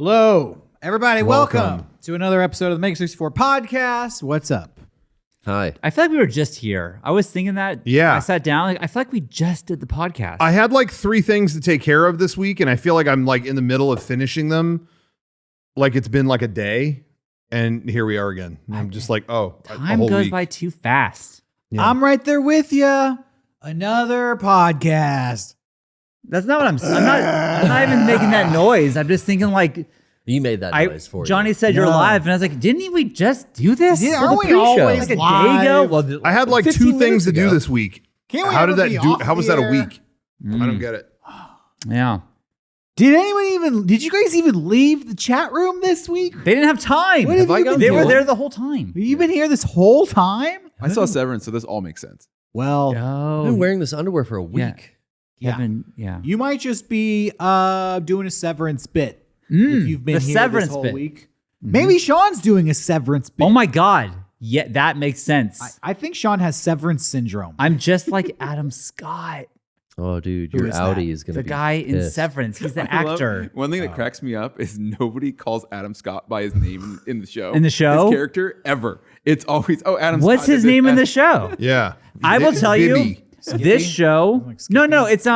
Hello, everybody. Welcome to another episode of the Mega64 Podcast. What's up? Hi. I feel like we were just here. I was thinking that. Yeah. I sat down. I feel like we just did the podcast. I had like 3 things to take care of this week, and I feel like I'm like in the middle of finishing them. Like it's been like a day, and here we are again. And I'm just like, oh, a Time whole goes week. by too fast. Yeah. I'm right there with you. Another podcast. That's not what I'm not even making that noise. I'm just thinking like You made that noise for Johnny you. said you're live, and I was like, didn't we just do this? Yeah, For aren't the we pre-show? always like a live? day ago? Well, I had like 15 2 things to minutes do ago. this week. Can't we How ever did that be do? off How was the that a air? week? I don't get it. Yeah. Did you guys even leave the chat room this week? They didn't have time. What have you been They were doing? there the whole time. Have you been here this whole time? I saw Severance, so this all makes sense. Well, I've been Oh, wearing this underwear for a week. Kevin. Yeah. you might just be doing a severance bit if you've been the here severance this whole bit. week. Maybe Sean's doing a severance bit. Oh my God. Yeah, that makes sense. I think Sean has severance syndrome. I'm just like Adam Scott, Oh, dude, Who your is that? Audi is going to the be guy in pissed. Severance. He's the I love- actor. One thing that cracks me up is nobody calls Adam Scott by his name in the show. In the show? His character, ever. It's always, Adam What's Scott. his name in the show? Yeah. I will tell you, Bibby. this show. Like No, it's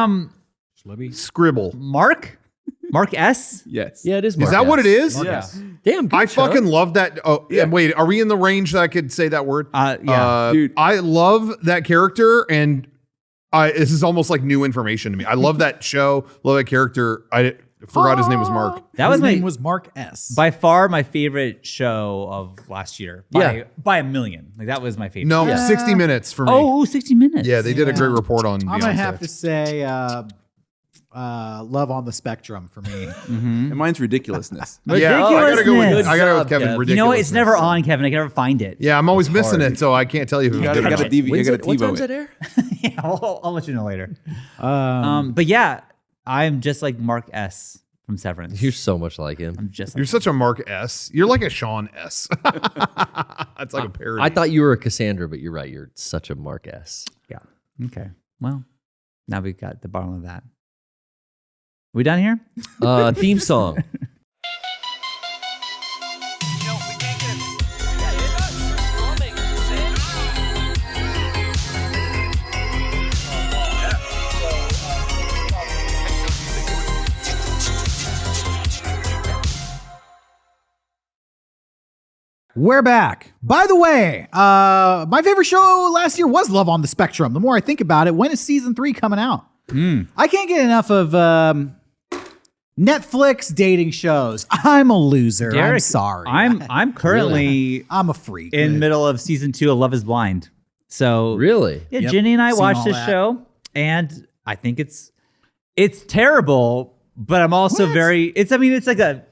Scribble. Mark S. Yes. Yeah, it is. Is Mark that what it S. is? Yeah. Damn, good I show. fucking love that. Oh, yeah. Wait, are we in the range that I could say that word? Yeah. Dude. I love that character, and this is almost like new information to me. I love that show, love that character. I forgot his name was Mark. That was His my name was Mark S. by far my favorite show of last year. By a million. Like that was my favorite. No, Yeah. 60 Minutes for me. Oh, 60 Minutes. Yeah, they did a great report on I'm Beyonce. gonna have to say Love on the Spectrum for me. And mine's ridiculousness. Yeah, I gotta go with Ridiculousness. I gotta go with Job, Kevin. Kev. Ridiculous. You know what? It's never on, Kevin. I can never find it. Yeah, I'm always missing hard. it, so I can't tell you who You did gotta it. DV, you When's gotta it- what time's TiVo that it. air? Yeah, I'll let you know later. But yeah, I'm just like Mark S. from Severance. You're so much like him. I'm just You're like, such a Mark S. You're like a Sean S. It's like a parody. I thought you were a Cassandra, but you're right. You're such a Mark S. yeah. Okay. Well, now we've got the bottom of that. We done here? Theme song. We're back. By the way, my favorite show last year was Love on the Spectrum. The more I think about it, when is season 3 coming out? I can't get enough of Netflix dating shows. I'm a loser. I'm Derek, sorry. I'm currently I'm a freak. in middle of season 2 of Love is Blind. So Really? yeah, Yep. Ginny and I Seen watched all this that. show, and I think it's terrible, but I'm also it's like a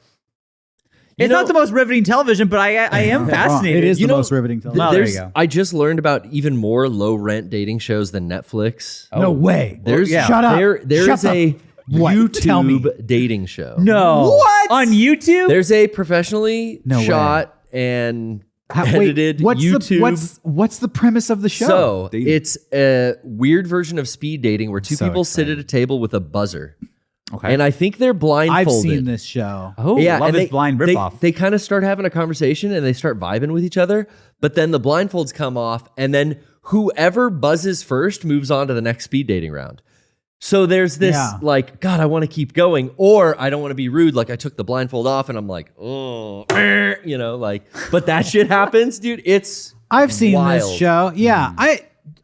it's know- not the most riveting television, but I am fascinated. It is You the know, most riveting television. Well, there you There's- go. I just learned about even more low rent dating shows than Netflix. No way. There's Shut up. There Shut is a What? Tell me. YouTube dating show. No. What? On YouTube? There's a professionally No way. shot and Wait, edited YouTube. what's the premise of the show? So Dating. it's a weird version of speed dating where 2 So people sit excited. at a table with a buzzer. Okay. And I think they're blindfolded. I've seen this show. Oh, Yeah, Love and is Blind ripoff. They kind of start having a conversation and they start vibing with each other, but then the blindfolds come off, and then whoever buzzes first moves on to the next speed dating round. So there's this like, God, I want to keep going, or I don't want to be rude. Like I took the blindfold off and I'm like, oh, you know, like, but that shit happens, dude. It's I've seen this wild. show. Yeah,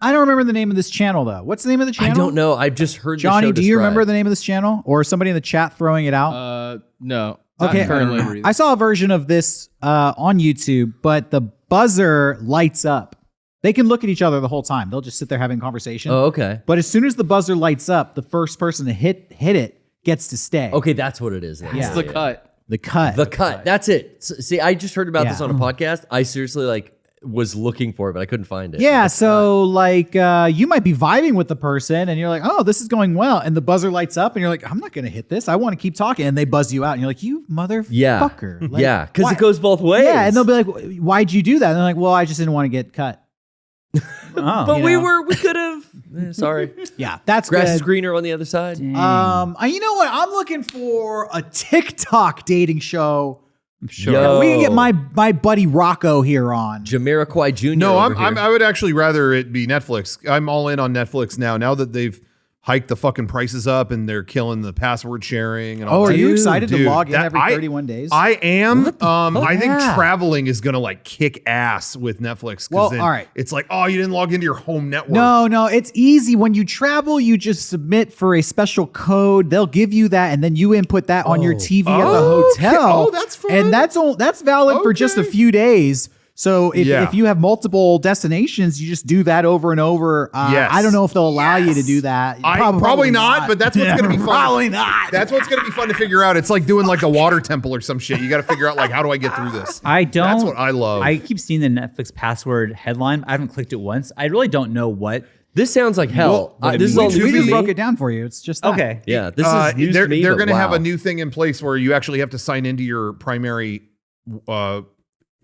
I don't remember the name of this channel though. What's the name of the channel? I don't know. I've just heard Johnny, the show do you remember described. the name of this channel, or somebody in the chat throwing it out? No. Okay, Not currently. I saw a version of this on YouTube, but the buzzer lights up. They can look at each other the whole time. They'll just sit there having a conversation. Oh, okay. But as soon as the buzzer lights up, the first person to hit it gets to stay. Okay, that's what it is. Then. Yeah. It's the cut. The cut. The cut. That's it. See, I just heard about this Yeah. on a podcast. I seriously like was looking for it, but I couldn't find it. Yeah, so like you might be vibing with the person and you're like, oh, this is going well. And the buzzer lights up and you're like, I'm not going to hit this. I want to keep talking. And they buzz you out and you're like, you motherfucker. Like, Yeah, because why- it goes both ways. Yeah, and they'll be like, why'd you do that? And they're like, well, I just didn't want to get cut. But we could have. Sorry. Yeah, that's Grass good. is greener on the other side. You know what? I'm looking for a TikTok dating show. Sure. Yo. We can get my buddy Rocco here on. Jamiroquai Jr. No, over here. I would actually rather it be Netflix. I'm all in on Netflix now. Now that they've hiked the fucking prices up and they're killing the password sharing and all Oh, that. are you excited to Dude, log in that- every 31 days? I am. I think Yeah. traveling is gonna like kick ass with Netflix. 'Cause Well, then all right. It's like, oh, you didn't log into your home network. No, it's easy. When you travel, you just submit for a special code. They'll give you that, and then you input that on your TV at the Okay. hotel. Oh, that's fun. And that's valid for just a Okay. few days. So if Yeah. you have multiple destinations, you just do that over and over. Yes. I don't know if they'll allow you to do that. Probably not, but that's what's gonna be fun. Probably not. That's what's gonna be fun to figure out. It's like doing like a water temple or some shit. You got to figure out like, how do I get through this? I don't. That's what I love. I keep seeing the Netflix password headline. I haven't clicked it once. I really don't know what. This sounds like hell. Well, This is we all just- news We to just me. broke it down for you. It's just that. Okay. Yeah, this is news they're to me. they're but going to have wow. a new thing in place where you actually have to sign into your primary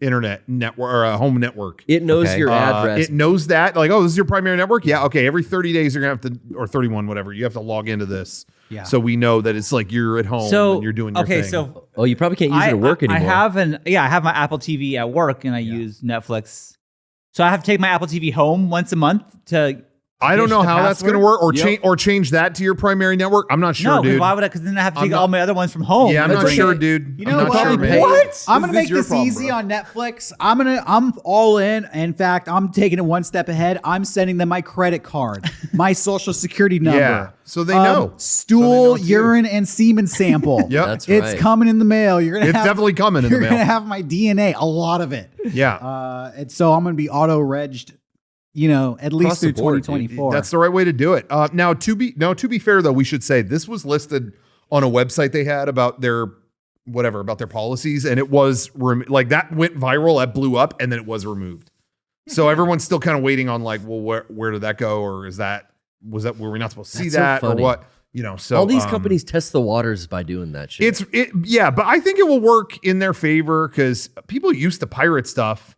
internet network or home network. It knows Okay. your address. It knows that. Like, oh, this is your primary network? Yeah, okay. Every 30 days, you're going to have to, or 31, whatever, you have to log into this. Yeah. So we know that it's like you're at home So and you're doing your okay, thing. so Oh, you probably can't use it at work anymore. I have my Apple TV at work, and I use Netflix. So I have to take my Apple TV home once a month to. I don't know the how that's going to password? work or change that to your primary network. I'm not sure, No, because dude. why would I? Because then I have to I'm take not- all my other ones from home. Yeah, I'm That's not like- sure, dude. You I'm know not what? sure, man. What? I'm gonna This is make your this problem, easy bro. on Netflix. I'm all in. In fact, I'm taking it one step ahead. I'm sending them my credit card, my social security number. Yeah, so they know. Stool, So they know it's you. urine, and semen sample. Yep. That's It's right. coming in the mail. You're gonna It's have, definitely coming in the You're mail. gonna have my DNA, a lot of it. Yeah. And so I'm gonna be auto-regged, at least Across the through board, dude. 2024. That's the right way to do it. Now, to be fair though, we should say this was listed on a website they had about their policies, and it was like that went viral, that blew up, and then it was removed. So everyone's still kind of waiting on like, well, where did that go, or were we not supposed to see That's so that, or funny. what? So all these companies test the waters by doing that shit. yeah, but I think it will work in their favor because people used to pirate stuff.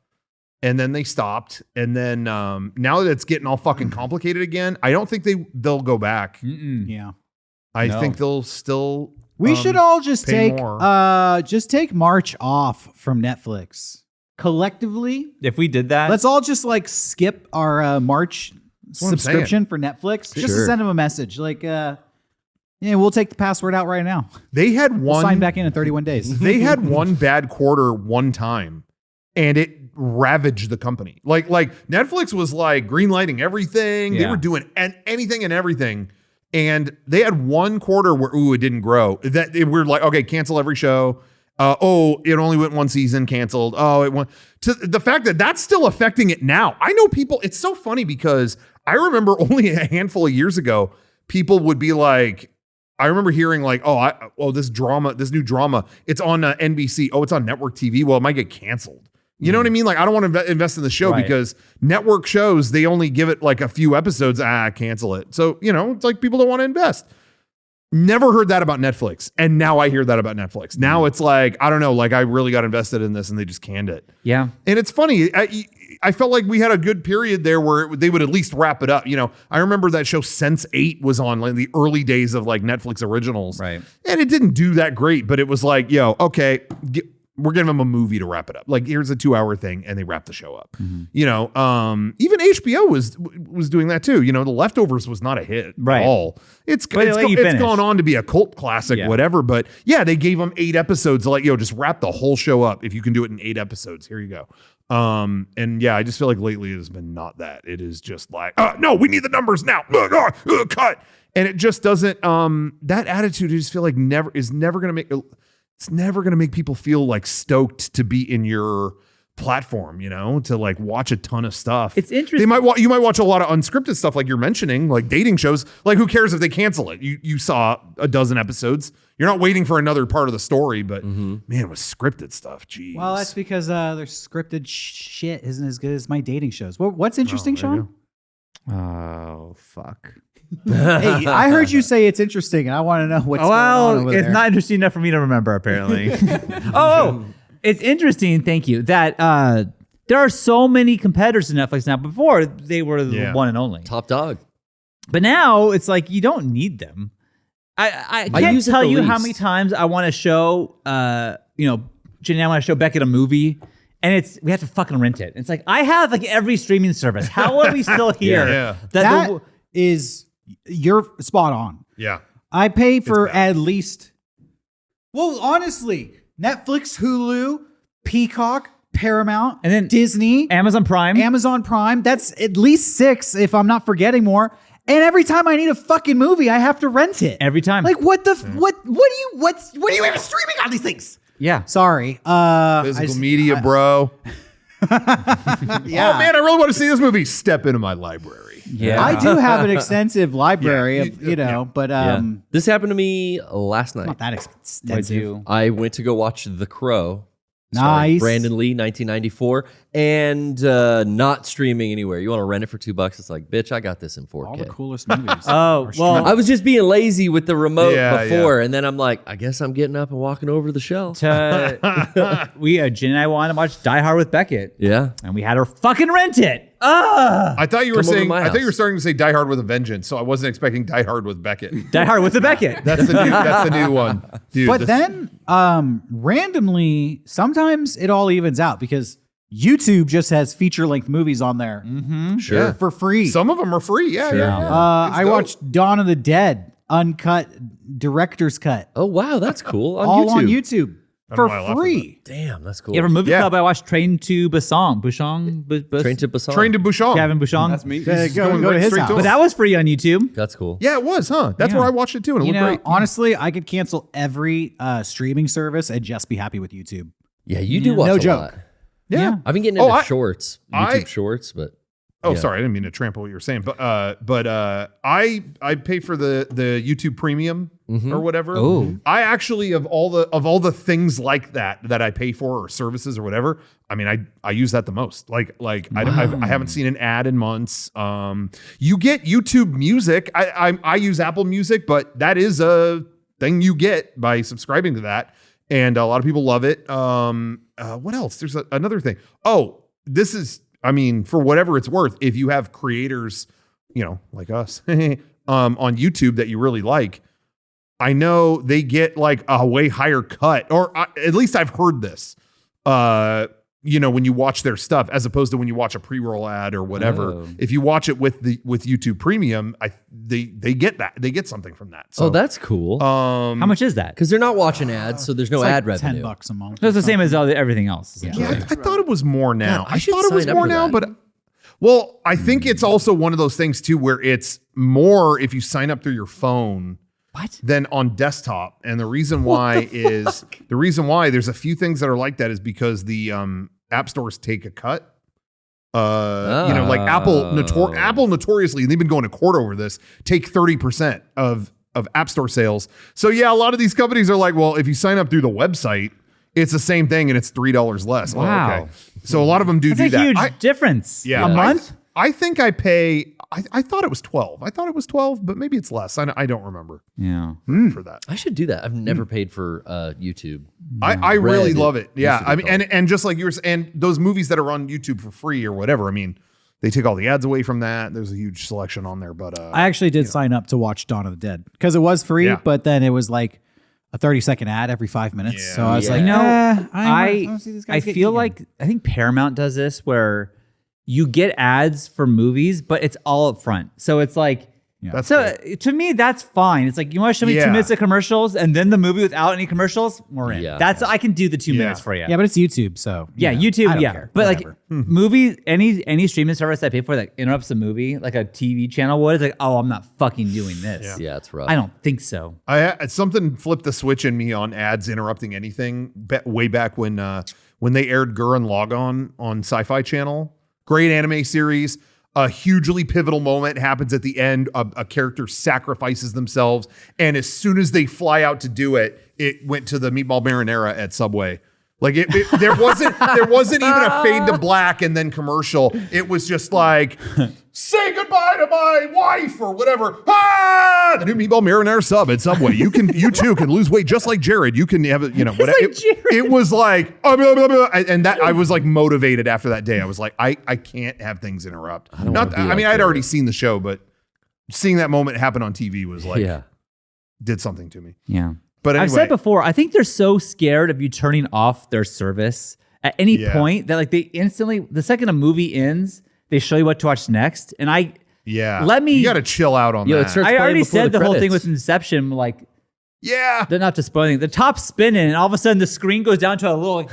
And then they stopped. And then now that it's getting all fucking complicated again, I don't think they'll go back. yeah. I No. think they'll still. We should all just pay take more. take March off from Netflix collectively. If we did that, Let's all just like skip our March what I'm subscription for Netflix. Just to Sure. send them a message like, we'll take the password out right now. They had We'll sign one. back in 31 days. They had one bad quarter one time, and it ravaged the company. Like Netflix was like greenlighting everything. They Yeah. were doing anything and everything. And they had one quarter where it didn't grow. We're like, okay, cancel every show. It only went one season, canceled. Oh, it went to the fact that that's still affecting it now. I know people. It's so funny because I remember only a handful of years ago, people would be like, I remember hearing like, this new drama, it's on NBC. Oh, it's on network TV. Well, it might get canceled. You know what I mean? Like, I don't want to invest in the show Right. because network shows, they only give it like a few episodes. Cancel it. So, it's like people don't want to invest. Never heard that about Netflix. And now I hear that about Netflix. Now it's like, I don't know, like I really got invested in this and they just canned it. yeah. And it's funny. I felt like we had a good period there where they would at least wrap it up. I remember that show Sense8 was on like the early days of like Netflix originals. Right. And it didn't do that great, but it was like, okay, we're giving them a movie to wrap it up. Like, here's a 2-hour thing, and they wrap the show up. Even HBO was doing that too. The Leftovers was not a hit Right. at all. It's But they let you it's finish. gone on to be a cult classic, Yeah. whatever. But yeah, they gave them 8 episodes. Like, just wrap the whole show up. If you can do it in 8 episodes, here you go. And yeah, I just feel like lately it has been not that. It is just like, no, we need the numbers now. Cut. And it just doesn't. That attitude, I just feel like it's never gonna make people feel like stoked to be in your platform, to like watch a ton of stuff. It's interesting. You might watch a lot of unscripted stuff like you're mentioning, like dating shows. Like, who cares if they cancel it? You saw a dozen episodes. You're not waiting for another part of the story, but man, with scripted stuff, geez. Well, that's because their scripted shit isn't as good as my dating shows. What's interesting, there you Sean? Oh fuck. Hey, I heard you say it's interesting, and I want to know what's going on over it's there. not interesting enough for me to remember, apparently. It's interesting. Thank you. That there are so many competitors to Netflix now. Before they were the one and only. Top dog. But now it's like you don't need them. I can't use it tell the you how least. many times I want to show, Jenny, I want to show Beckett a movie, and we have to fucking rent it. It's like I have like every streaming service. How are we still here? Yeah. That is, you're spot on. Yeah. I pay for at least, well, honestly, Netflix, Hulu, Peacock, Paramount, And then Disney, Amazon Prime. Amazon Prime. That's at least 6 if I'm not forgetting more. And every time I need a fucking movie, I have to rent it. Every time. Like what the what do you have streaming on these things? Yeah. Sorry. Physical media, bro. Yeah. Oh man, I really want to see this movie. Step into my library. Yeah. I do have an extensive library of, but This happened to me last night. not that extensive. I went to go watch The Crow. starring Nice. Brandon Lee, 1994, and not streaming anywhere. You want to rent it for $2? It's like, bitch, I got this in 4K. All the coolest movies. Oh, well, I was just being lazy with the remote Yeah, before, and then I'm like, I guess I'm getting up and walking over to the shelf. Jen and I wanted to watch Die Hard with Beckett, Yeah. and we had her fucking rent it. I thought you were Come over to saying. my I thought you were house. starting to say Die Hard with a Vengeance, so I wasn't expecting Die Hard with Beckett. Die Hard with the Beckett. That's the new one, dude. But this- then randomly, sometimes it all evens out because YouTube just has feature-length movies on there Sure. for free. some of them are free. Yeah, Sure. yeah. I dope. watched Dawn of the Dead, uncut director's cut, Oh, wow. That's cool. On all YouTube. on YouTube I don't know for why I laughed at free. Damn, that's cool. Yeah, for movie Yeah. club, I watched Train to Busan. Train to Busan. Train to Busan. Kevin Busan. That's me. Go going to right his straight house. to But that was free on YouTube. That's cool. Yeah, it was, huh? That's Yeah. where I watched it too, and it You looked know, great. honestly, I could cancel every streaming service and just be happy with YouTube. Yeah, you do watch No a joke. lot. Yeah. I've been getting Oh, into I- shorts, I- YouTube shorts, but Oh, yeah. sorry, I didn't mean to trample what you were saying, but I pay for the YouTube Premium or whatever. Oh. I actually of all the things like that I pay for or services or whatever. I mean, I use that the most. Like I haven't seen an ad in months. You get YouTube Music. I use Apple Music, but that is a thing you get by subscribing to that, and a lot of people love it. What else? There's another thing. Oh, this is. I mean, for whatever it's worth, if you have creators, like us, on YouTube that you really like, I know they get like a way higher cut, or at least I've heard this, when you watch their stuff, as opposed to when you watch a pre-roll ad or whatever. Oh. If you watch it with YouTube Premium, they get that. They get something from that. So, oh, that's cool. How much is that? Because they're not watching ads, so there's no It's like ad revenue. $10 a month. So it's the same as everything else. Essentially. Yeah, I thought it was more now. God, I I should thought it was sign up more for now, that. but I think it's also one of those things too where it's more if you sign up through your phone What? than on desktop. And the reason why is there's a few things that are like that is because the app stores take a cut. Like Apple notoriously, and they've been going to court over this, take 30% of App Store sales. So yeah, a lot of these companies are like, well, if you sign up through the website, it's the same thing and it's $3 less. Oh, Wow. okay. So a lot of them do That's a that. huge difference. Yeah. A month? I think I pay. I thought it was 12. I thought it was 12, but maybe it's less. I don't remember Yeah. for that. I should do that. I've never paid for YouTube. I really Red love it. Yeah, used to I be mean, and just like you were saying, those movies that are on YouTube for free or whatever. I mean, they take all the ads away from that. There's a huge selection on there, but I actually did sign up to watch Dawn of the Dead because it was free, Yeah. but then it was like a 30-second ad every 5 minutes. Yeah. So I was Yeah. like, You know, I wanna see these guys I get feel eaten. like I think Paramount does this where you get ads for movies, but it's all up front. So it's like, that's so cool. to me, that's fine. It's like, you want to show me Yeah. 2 minutes of commercials and then the movie without any commercials? We're in. Yeah. That's I can do the 2 Yeah. minutes for you. yeah, but it's YouTube, so Yeah, I YouTube, don't yeah. care. But Whatever. like movies, any streaming service I pay for that interrupts the movie, like a TV channel would, it's like, oh, I'm not fucking doing this. Yeah, it's rough. I don't think so. Something flipped the switch in me on ads interrupting anything way back when they aired Gurren Lagann on Sci-Fi Channel. Great anime series. A hugely pivotal moment happens at the end. A character sacrifices themselves, and as soon as they fly out to do it, it went to the meatball marinara at Subway. Like there wasn't even a fade to black and then commercial. It was just like, say goodbye to my wife or whatever. Ah, the new meatball marinara sub at Subway. You too can lose weight just like Jared. You can have it, whatever. It was like, blah, blah, blah, and that I was like motivated after that day. I was like, I can't have things interrupt. I'd already seen the show, but seeing that moment happen on TV was like, did something to me. Yeah. But anyway, I've said before, I think they're so scared of you turning off their service at any point that like they instantly, the second a movie ends, they show you what to watch next. And you got to chill out on that. I already said the whole thing with Inception, like, they're not just spoiling. The top's spinning, and all of a sudden the screen goes down to a little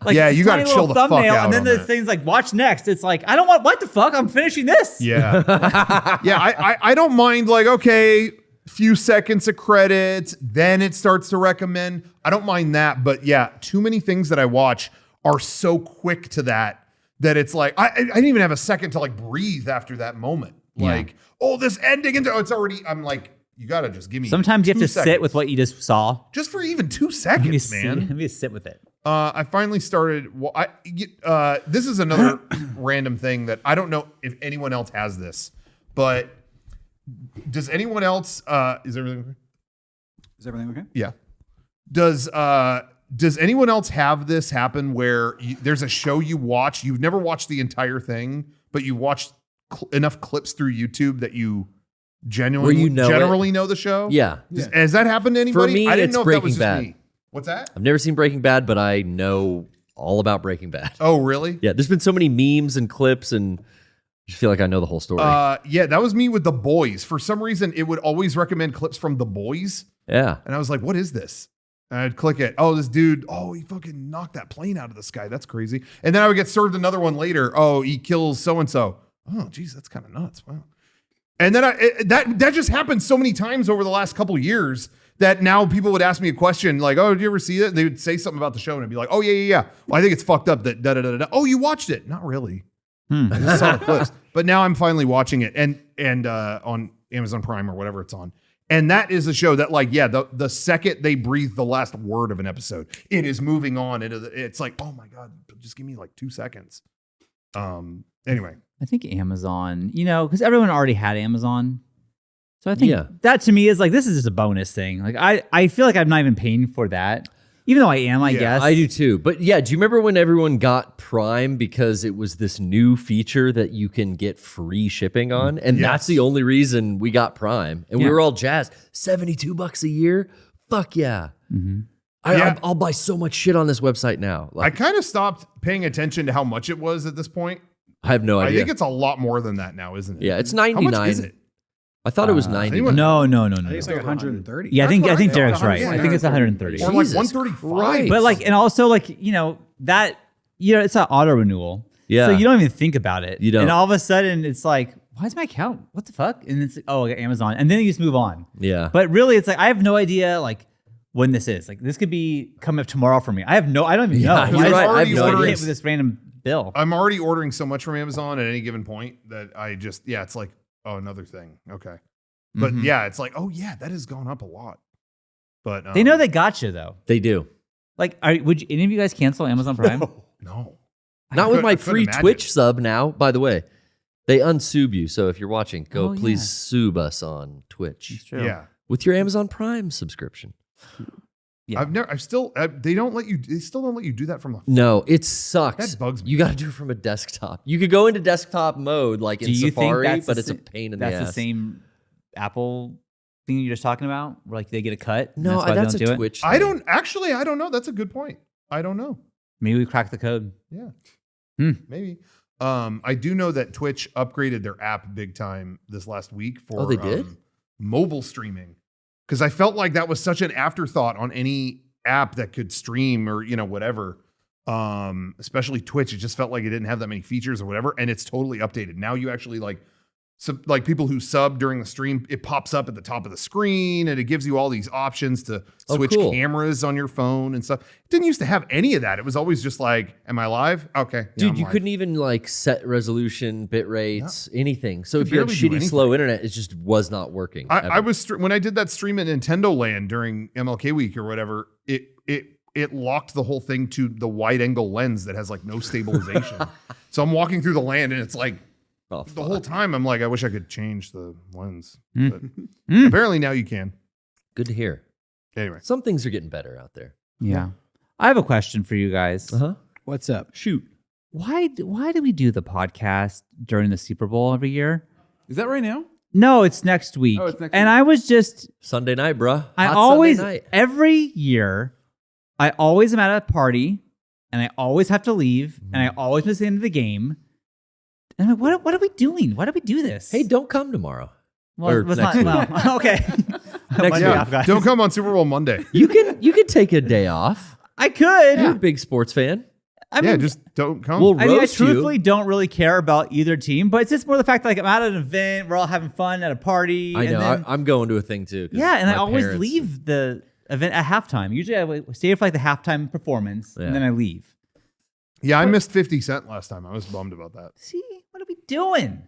you got to chill the fuck out. And then the thing's like, watch next. It's like, I don't want, what the fuck? I'm finishing this. Yeah. I don't mind like, okay, few seconds of credits, then it starts to recommend. I don't mind that, but too many things that I watch are so quick to that it's like I didn't even have a second to like breathe after that moment. Like, this ending into it's already. I'm like, you gotta just give me. Sometimes you have to sit with what you just saw, just for even 2 seconds, man. Let me sit with it. I finally started. Well, this is another random thing that I don't know if anyone else has this, but. Does anyone else? Is everything okay? Is everything okay? Yeah. Does anyone else have this happen where there's a show you watch, you've never watched the entire thing, but you watched enough clips through YouTube that you generally know the show? Yeah. Has that happened to anybody? For me, I didn't it's know if that was Breaking just Bad. me. What's that? I've never seen Breaking Bad, but I know all about Breaking Bad. Oh, really? Yeah. There's been so many memes and clips and. I feel like I know the whole story. That was me with The Boys. For some reason, it would always recommend clips from The Boys. Yeah. And I was like, what is this? And I'd click it. Oh, this dude, he fucking knocked that plane out of the sky. That's crazy. And then I would get served another one later. Oh, he kills so-and-so. Oh, geez, that's kind of nuts. Wow. And then that just happened so many times over the last couple of years that now people would ask me a question like, oh, did you ever see it? And they would say something about the show and I'd be like, oh, yeah. Well, I think it's fucked up that da-da-da-da. Oh, you watched it? Not really. I just saw the clips. But now I'm finally watching it and on Amazon Prime or whatever it's on. And that is a show that like, the second they breathe the last word of an episode, it is moving on. It's like, oh my God, just give me like 2 seconds. Anyway. I think Amazon, because everyone already had Amazon. So I think that to me is like, this is just a bonus thing. Like I feel like I'm not even paying for that. Even though I am, I guess. I do too. But do you remember when everyone got Prime because it was this new feature that you can get free shipping on? And that's the only reason we got Prime. And we were all jazzed. $72 a year? Fuck yeah. Mm-hmm. I'll buy so much shit on this website now. I kind of stopped paying attention to how much it was at this point. I have no idea. I think it's a lot more than that now, isn't it? Yeah, it's $99. How much is it? I thought it was 90. No. I think it's like 130. Yeah, I think Derek's right. I think it's 130. Or like 135. But like, and also like, that, it's an auto renewal. Yeah. So you don't even think about it. You don't. And all of a sudden it's like, why is my account? What the fuck? And it's like, I got Amazon. And then you just move on. Yeah. But really it's like, I have no idea like when this is. Like this could be coming up tomorrow for me. I don't even know. You're right. I have no idea. Hit with this random bill. I'm already ordering so much from Amazon at any given point that I just, it's like, oh, another thing. Okay. But it's like, oh yeah, that has gone up a lot. But they know they got you though. They do. Like, would any of you guys cancel Amazon Prime? No. Not with my free Twitch sub now, by the way. They unsub you. So if you're watching, please sub us on Twitch. That's true. Yeah. With your Amazon Prime subscription. Yeah. they still don't let you do that from the phone. No, it sucks. That bugs me. You got to do it from a desktop. You could go into desktop mode like in Safari, but it's a pain in the ass. That's the same Apple thing you're just talking about, where like they get a cut? No, that's a Twitch thing. I don't know. That's a good point. I don't know. Maybe we cracked the code. Yeah. Maybe. I do know that Twitch upgraded their app big time this last week for they did? Mobile streaming. Because I felt like that was such an afterthought on any app that could stream or, whatever. Especially Twitch. It just felt like it didn't have that many features or whatever. And it's totally updated. Now you actually like people who sub during the stream, it pops up at the top of the screen and it gives you all these options to switch cameras on your phone and stuff. It didn't used to have any of that. It was always just like, am I live? Okay. Dude, you couldn't even like set resolution, bit rates, anything. So if you had shitty, slow internet, it just was not working. I was, when I did that stream at Nintendo Land during MLK week or whatever, it locked the whole thing to the wide angle lens that has like no stabilization. So I'm walking through the land and it's like the whole time I'm like, I wish I could change the lens. But apparently now you can. Good to hear. Anyway. Some things are getting better out there. Yeah. I have a question for you guys. Uh-huh. What's up? Shoot. Why do we do the podcast during the Super Bowl every year? Is that right now? No, it's next week. Oh, it's next and week. I was just Sunday night, bruh. I Hot always Sunday night. every year I always am at a party and I always have to leave and I always miss the end of the game. And I'm like, what are we doing? Why do we do this? Hey, don't come tomorrow. well, or let's next not, well, okay. Monday Yeah, off, guys. don't come on Super Bowl Monday. You can take a day off. I could. You're a big sports fan. I mean, Just don't come. We'll I mean, I roast you. truthfully don't really care about either team, but it's just more the fact that like I'm at an event, we're all having fun at a party. I and know. then- I'm going to a thing too. 'cause yeah, and I my always parents- leave the event at halftime. Usually I stay for like the halftime performance Yeah. and then I leave. Yeah, I missed 50 Cent last time. I was bummed about that. See, what are we doing?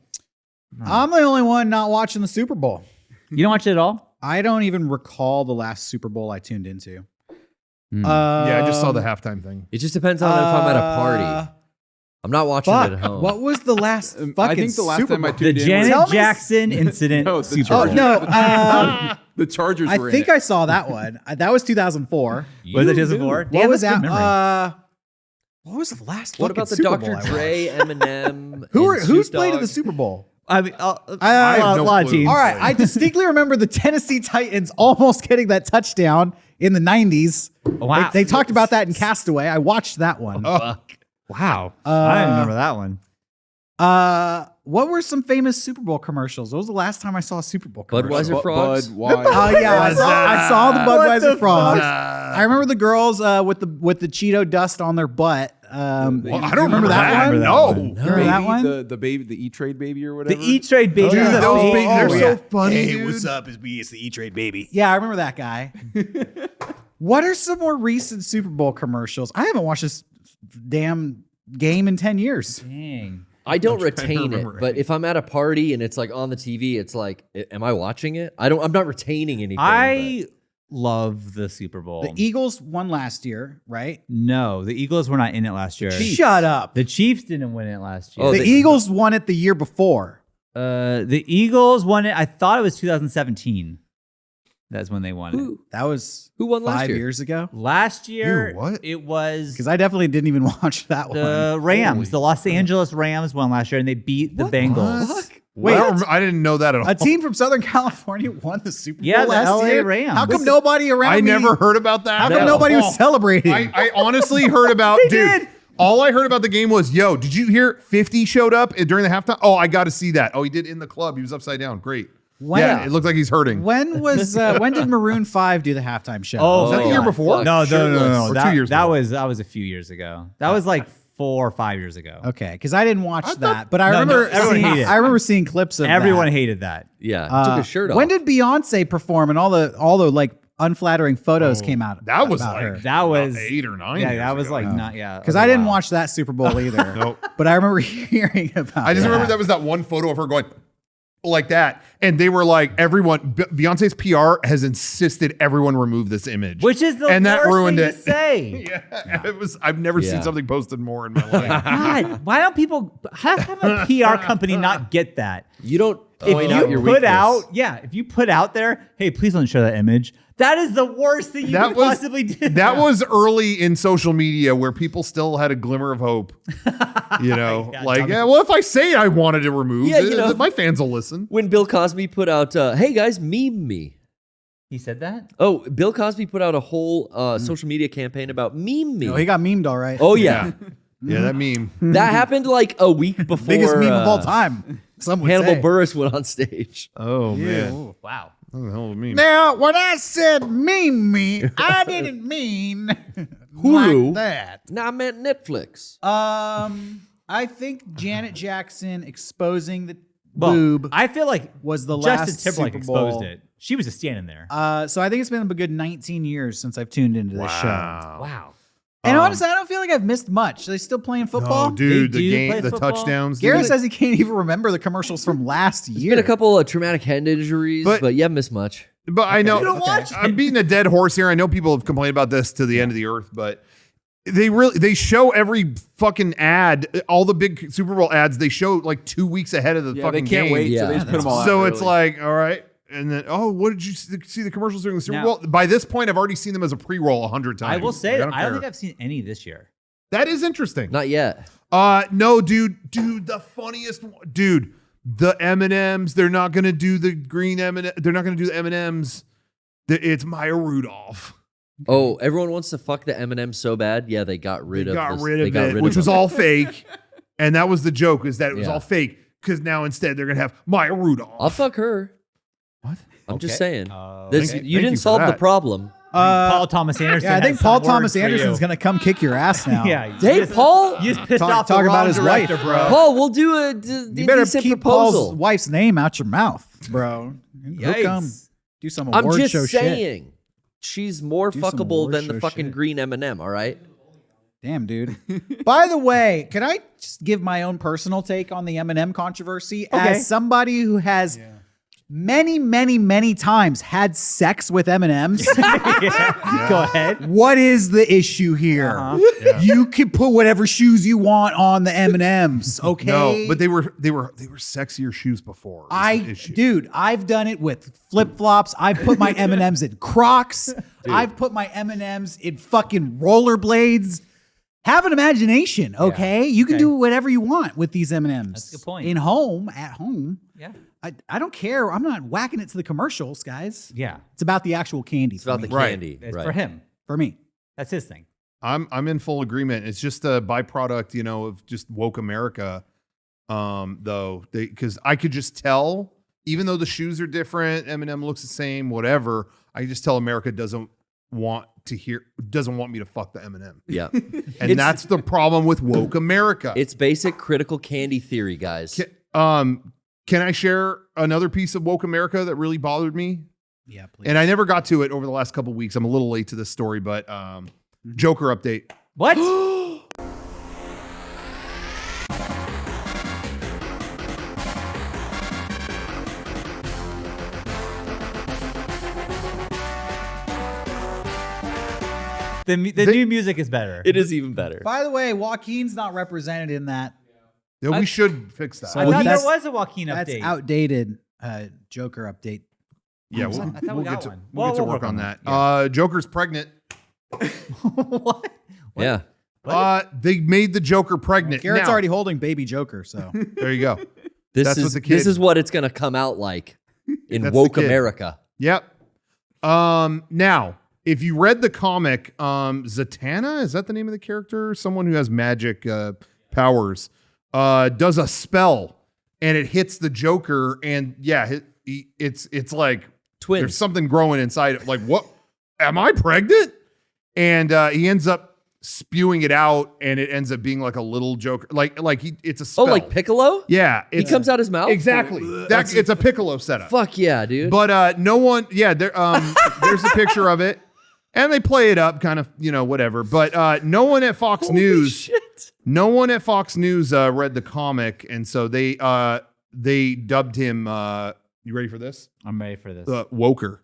I'm the only one not watching the Super Bowl. You don't watch it at all? I don't even recall the last Super Bowl I tuned into. Yeah, I just saw the halftime thing. It just depends on if I'm at a party. I'm not watching Fuck. it at home. What was the last fucking I think the last Super time I Bowl? The tuned in Janet Tell me- Jackson incident. No, the Super Oh Bowl. Chargers. no, the Chargers I were think in it. I saw that one. That was 2004. Was it 2004? What Damn, was that's good that? memory. What was the last? What fucking about the Super Dr. Bowl I Dre, watched? Eminem? Who's and played Snoop in the Dogg? Super Bowl? I mean, I have a no lot of clue. teams. All right, I distinctly remember the Tennessee Titans almost getting that touchdown in the 90s. Wow. They talked about that in Castaway. I watched that one. Wow. I didn't remember that one. What were some famous Super Bowl commercials? What was the last time I saw a Super Bowl commercial? Budweiser frogs. Oh yeah, I saw the What Budweiser the frogs. fuck? I remember the girls with the Cheeto dust on their butt. Well, I don't remember that one. one. No. Remember that one? The baby, the E-Trade baby or whatever. The E-Trade baby. Dude, the those baby- they're oh, so yeah. funny, Hey, dude. what's up? It's me. It's the E-Trade baby. Yeah, I remember that guy. What are some more recent Super Bowl commercials? I haven't watched this damn game in 10 years. Dang. I don't trying to retain it, remember but if I'm at a party and it's like on the TV, it's like, am I watching it? I'm not retaining anything. I love the Super Bowl. The Eagles won last year, right? No, the Eagles were not in it last year. Shut up. The Chiefs didn't win it last year. Oh, The they- Eagles won it the year before. The Eagles won it. I thought it was 2017. That's when they won it. That was Who won last 5 year? years ago. Last year, Ew, what? it was Because I definitely didn't even watch that the one. Rams. The Los Angeles Rams won last year, and they beat the Bengals. Wait, I didn't know that at all. a team from Southern California won the Super Bowl Yeah, the last LA year? Rams. How come nobody around I me? never heard about that. How come nobody was celebrating? I honestly heard about, dude. did. All I heard about the game was, yo, did you hear 50 showed up during the halftime? Oh, I got to see that. Oh, he did in the club. He was upside down. Great. Yeah, it looked like he's hurting. When did Maroon 5 do the halftime show? Oh, Was that the year God. before? No, Or 2 years That ago? was a few years ago. That was like 4 or 5 years ago. Okay, because I didn't watch that, but I No, remember everyone hated it. I remember seeing clips of Everyone that. hated that. Yeah, he took his shirt off. When did Beyonce perform and all the like unflattering photos came out? That was about like her? That was 8 or 9 Yeah, years that was ago. like not. Yeah, Because I didn't watch that Super Bowl either. Nope. But I remember hearing about. I just remember that was that one photo of her going like that. And they were like, everyone, Beyonce's PR has insisted everyone remove this image. Which is the And that worst ruined thing it. to say. Yeah, it was. I've never Yeah. seen something posted more in my life. God, why don't people? How come a PR company not get that? You don't If point out your you put weakness. out, if you put out there, hey, please don't share that image. That is the worst thing you That could was possibly do. that was early in social media where people still had a glimmer of hope. You know, like, yeah, well, if I say I wanted it removed, Yeah, you know. my fans will listen. when Bill Cosby put out, "Hey guys, meme me." He said that. Oh, Bill Cosby put out a whole social media campaign about meme me. Oh, he got memed all right. Oh yeah, Yeah, that meme. that happened like a week before. Biggest meme of all time. Some would Hannibal say. Buress went on stage. Oh Ooh, wow. what the hell of a meme? Now, when I said meme me, I didn't mean Hulu. like that. Nah, I meant Netflix. I think Janet Jackson exposing the Well, boob I feel like was the Justin last Timberlake Super Bowl. exposed it. She was just standing there. So I think it's been a good 19 years since I've tuned into this show. Wow. And honestly, I don't feel like I've missed much. Are they still playing football? Oh, dude, They the do game, play the football? touchdowns. Garrett dude. says he can't even remember the commercials from last year. Been a couple of traumatic head injuries, But- but you haven't missed much. But I know You don't watch it. I'm beating a dead horse here. I know people have complained about this to the end of the earth, but they show every fucking ad, all the big Super Bowl ads. They show like 2 weeks ahead of the Yeah, fucking they can't game. wait. Yeah. So they just put them all out. So it's early. like, all right. And then, what did you see the commercials during the Super Now- Bowl? By this point, I've already seen them as a pre-roll 100 times. I will say, Like, I don't care. think I've seen any this year. That is interesting. Not yet. No, dude, the funniest one. Dude, the M&Ms, they're not going to do the green M&M. They're not going to do the M&Ms. It's Maya Rudolph. Oh, everyone wants to fuck the M&M so bad. Yeah, they got rid of it, which was all fake. And that was the joke, is that it was Yeah. all fake. Because now instead they're going to have Maya Rudolph. I'll fuck her. What? I'm just Okay. saying. Thank you You didn't for solve the that. problem. Paul Thomas Anderson. Yeah, I think has some Paul words Thomas for you. Anderson's gonna come kick your ass now. Yeah. Hey, you just- Paul. You just pissed Talk- off the talk about wrong his director, wife. bro. Paul, we'll do a You better decent keep proposal. Paul's wife's name out your mouth, bro. He'll come Yikes. do some I'm award just show shit. saying. She's more Do some fuckable award than the show fucking shit. green M&M, all right? Damn, dude. By the way, can I just give my own personal take on the M&M controversy? Okay. As somebody who has many, many, many times had sex with M&Ms, Go ahead. what is the issue here? You can put whatever shoes you want on the M&Ms, okay? No, but they were sexier shoes before. is the issue. Dude, I've done it with flip flops. I've put my M&Ms in Crocs. I've put my M&Ms in fucking rollerblades. Have an imagination, okay? You can Okay. do whatever you want with these M&Ms. That's a good point. At home. Yeah. I don't care. I'm not whacking it to the commercials, guys. Yeah. It's about the actual candy. It's about the Right. candy. It's right. for him. for me. That's his thing. I'm in full agreement. It's just a byproduct, of just woke America. Though because I could just tell, even though the shoes are different, Eminem looks the same, whatever. I can just tell America doesn't want me to fuck the Eminem, Yeah. and that's the problem with woke America. It's basic critical candy theory, guys. Can I share another piece of woke America that really bothered me? Yeah, please. And I never got to it over the last couple of weeks. I'm a little late to this story, but Joker update. What? The new music is better. It is even better. By the way, Joaquin's not represented in that. Yeah, we should fix that. So I Well, thought there that's- was a Joaquin That's update. outdated Joker update. Yeah, I thought we we'll got get to, one. we'll get to We'll work work on on that. Joker's pregnant. What? Yeah. They made the Joker pregnant. Garrett's Now, already holding baby Joker, so there you go. This That's is what the kid- this is what it's gonna come out like in That's the woke kid. America. Yep. Now, if you read the comic, Zatanna, is that the name of the character? Someone who has magic powers, does a spell and it hits the Joker, and it's like there's Twins. something growing inside. Like, what? Am I pregnant? And he ends up spewing it out, and it ends up being like a little Joker. It's a spell. Oh, like Piccolo? Yeah, He comes out his mouth? exactly. It's a Piccolo setup. Fuck yeah, dude. But no one, there's a picture of it, and they play it up, kind of, whatever. But no one at Fox News, shit. no one at Fox News read the comic, and so they dubbed him. You ready for this? I'm ready for this. Woker.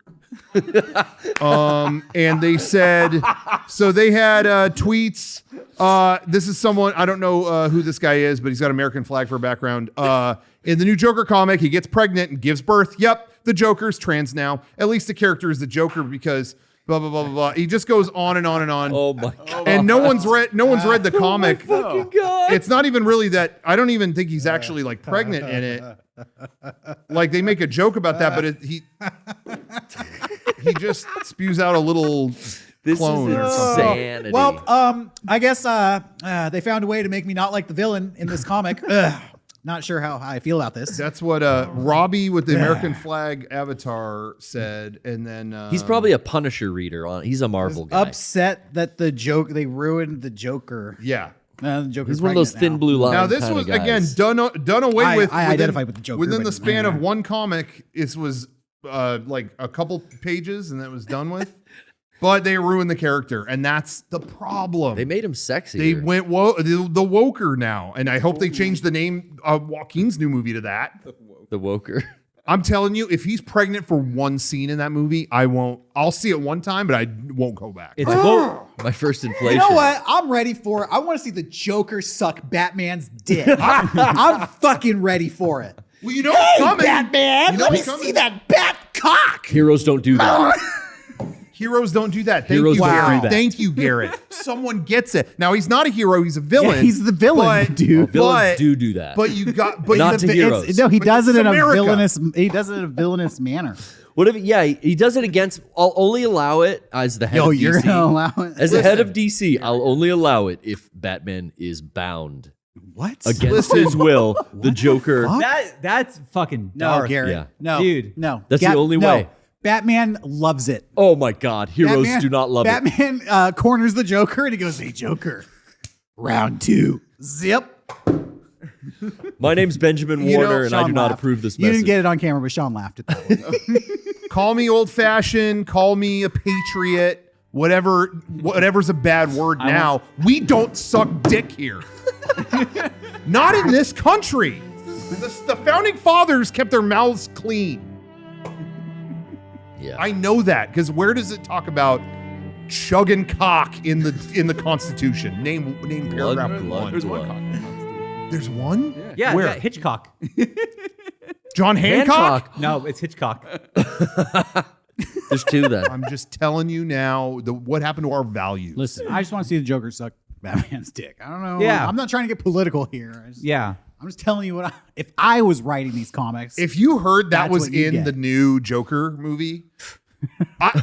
And they said, so they had tweets. This is someone, I don't know who this guy is, but he's got an American flag for a background. In the new Joker comic, he gets pregnant and gives birth. Yep, the Joker's trans now. At least the character is the Joker because blah, blah, blah, blah, blah. He just goes on and on and on. Oh my god. And no one's read the comic. Fucking god. It's not even really that. I don't even think he's actually like pregnant in it. Like they make a joke about that, but he just spews out a little This clone is or something. insanity. well, I guess they found a way to make me not like the villain in this comic. Not sure how I feel about this. That's what Robbie with the American flag avatar said, and then he's probably a Punisher reader on. He's a Marvel guy. Upset that they ruined the Joker. yeah. The Joker's He's one of those pregnant thin now. blue line. Now this kinda was guys. again done away I with. identify with the Joker, within but- the span of one comic. It was like a couple pages, and that was done with. But they ruined the character, and that's the problem. They made him sexy. They went the Woker now, and I hope they change the name of Joaquin's new movie to that. the Woker. I'm telling you, if he's pregnant for one scene in that movie, I'll see it one time, but I won't go back. It's My first inflation. You know what? I'm ready for it. I want to see the Joker suck Batman's dick. I'm fucking ready for it. Well, you know what's coming. Batman, let me see that bat cock. Heroes don't do that. Heroes don't do that. Heroes don't do that. Thank you, Garrett. Someone gets it. Now, he's not a hero. He's a villain. Yeah, he's the villain, dude. Villains do that. But you got... But Not to heroes. No, he But does it it's in a America. villainous. He does it in a villainous manner. What if? Yeah, he does it against. I'll only allow it as the head Yo, of you're DC. gonna allow it? As the head of DC, I'll only allow it if Batman is bound What? against his will. The Joker. That's fucking No, dark. Garrett. Yeah. No, Dude. No, That's the only way. Batman loves it. Oh my God, heroes Batman, do not love it. Batman corners the Joker and he goes, "Hey, Joker, round 2, zip." My name's Benjamin Warner, and I do Sean not laughed. approve this You message. didn't get it on camera, but Sean laughed at that one. Call me old-fashioned. Call me a patriot. Whatever's a bad word now. We don't suck dick here. Not in this country. The founding fathers kept their mouths clean. Yeah. I know that because where does it talk about chugging cock in the Constitution? Name paragraph one. There's one cock. There's one? Yeah, Where? yeah, Hitchcock. John Hancock? No, it's Hitchcock. There's two then. I'm just telling you now what happened to our values. Listen, I just want to see the Joker suck Batman's dick. I don't know. Yeah. I'm not trying to get political here. Yeah. I'm just telling you if I was writing these comics. If you heard that That's was what you in get. the new Joker movie, I'm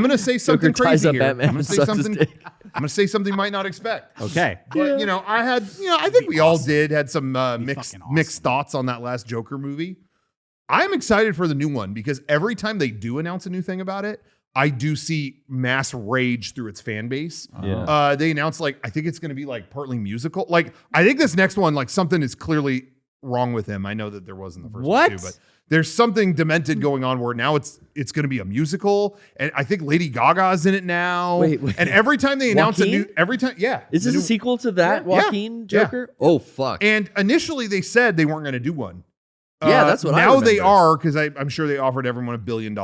gonna say something Joker ties crazy up here. Batman I'm gonna and say sucks his something. dick. I'm gonna say something you might not expect. Okay. But I think we all had some mixed fucking awesome. thoughts on that last Joker movie. I'm excited for the new one because every time they do announce a new thing about it, I do see mass rage through its fan base. Yeah. They announced I think it's going to be partly musical. I think this next one, something is clearly wrong with him. I know that there was in the first What? one too, but there's something demented going on where now it's going to be a musical, and I think Lady Gaga's in it now. Wait. And every time they announce Joaquin? is Is this a sequel to that Yeah. Joaquin Joker? Oh fuck. And initially they said they weren't going to do one. Yeah, that's what I now they remember. are, because I'm sure they offered everyone $1 billion.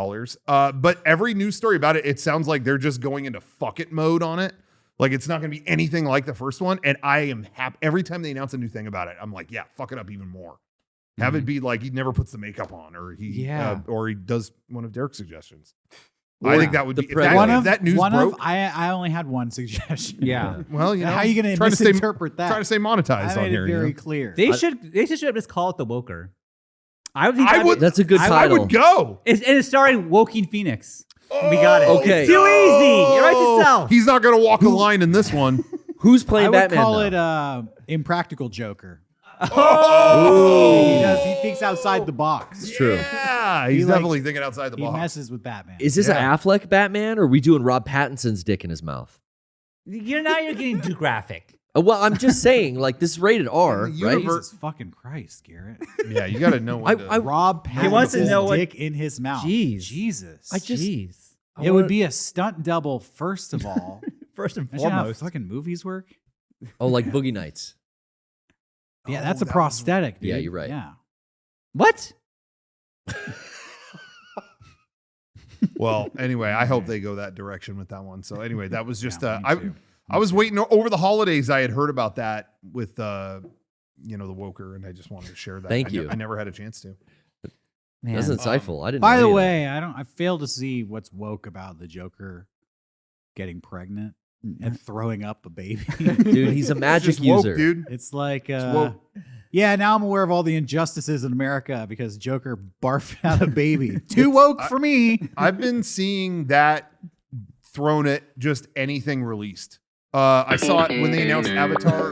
But every news story about it, it sounds like they're just going into fuck it mode on it. It's not going to be anything like the first one. And I am happy every time they announce a new thing about it. I'm like, yeah, fuck it up even more. Have it be he never puts the makeup on, or he does one of Derek's suggestions. I think that would be if that news broke. I only had one suggestion. Yeah. Well, How are you going to misinterpret that? Trying to stay monetized I on made here. it very clear. They should just call it The Woker. I would. That's a good I title. would go. It's starring Joaquin Phoenix. We got it. Okay. It's too easy. It writes itself. He's not going to walk a line in this one. Who's I playing would Batman? call though? it Impractical Joker. Oh, He thinks outside the box. It's true. Yeah, he's He definitely thinking outside the He box. messes with Batman. Is this an Affleck Batman, or are we doing Rob Pattinson's dick in his mouth? You're getting too graphic. Well, I'm just saying, this is rated R, In the right? universe- Jesus fucking Christ, Garrett. Yeah, you got to know when to. Rob Pattinson's wants to know what- dick in his mouth. Jeez. Jesus. Jeez. It would be a stunt double, first of all. First and Imagine how foremost. fucking movies work. Oh, like Boogie Nights. Yeah, that's a that was- prosthetic, dude. Yeah, you're right. Yeah. What? Well, anyway, I hope they go that direction with that one. So anyway, that was just Yeah, me I too. I was waiting over the holidays. I had heard about that with the Woker, and I just wanted to share that. Thank you. I never had a chance to. Man. That's insightful. I didn't. By know the any of way, I failed to see what's woke about the Joker getting pregnant and throwing up a baby. that. Dude, he's a magic It's just woke, user. dude. It's like, woke. yeah, now I'm aware of all the injustices in America because Joker barfed out a baby. Too woke for me. I've been seeing that thrown at just anything released. I saw it when they announced Avatar.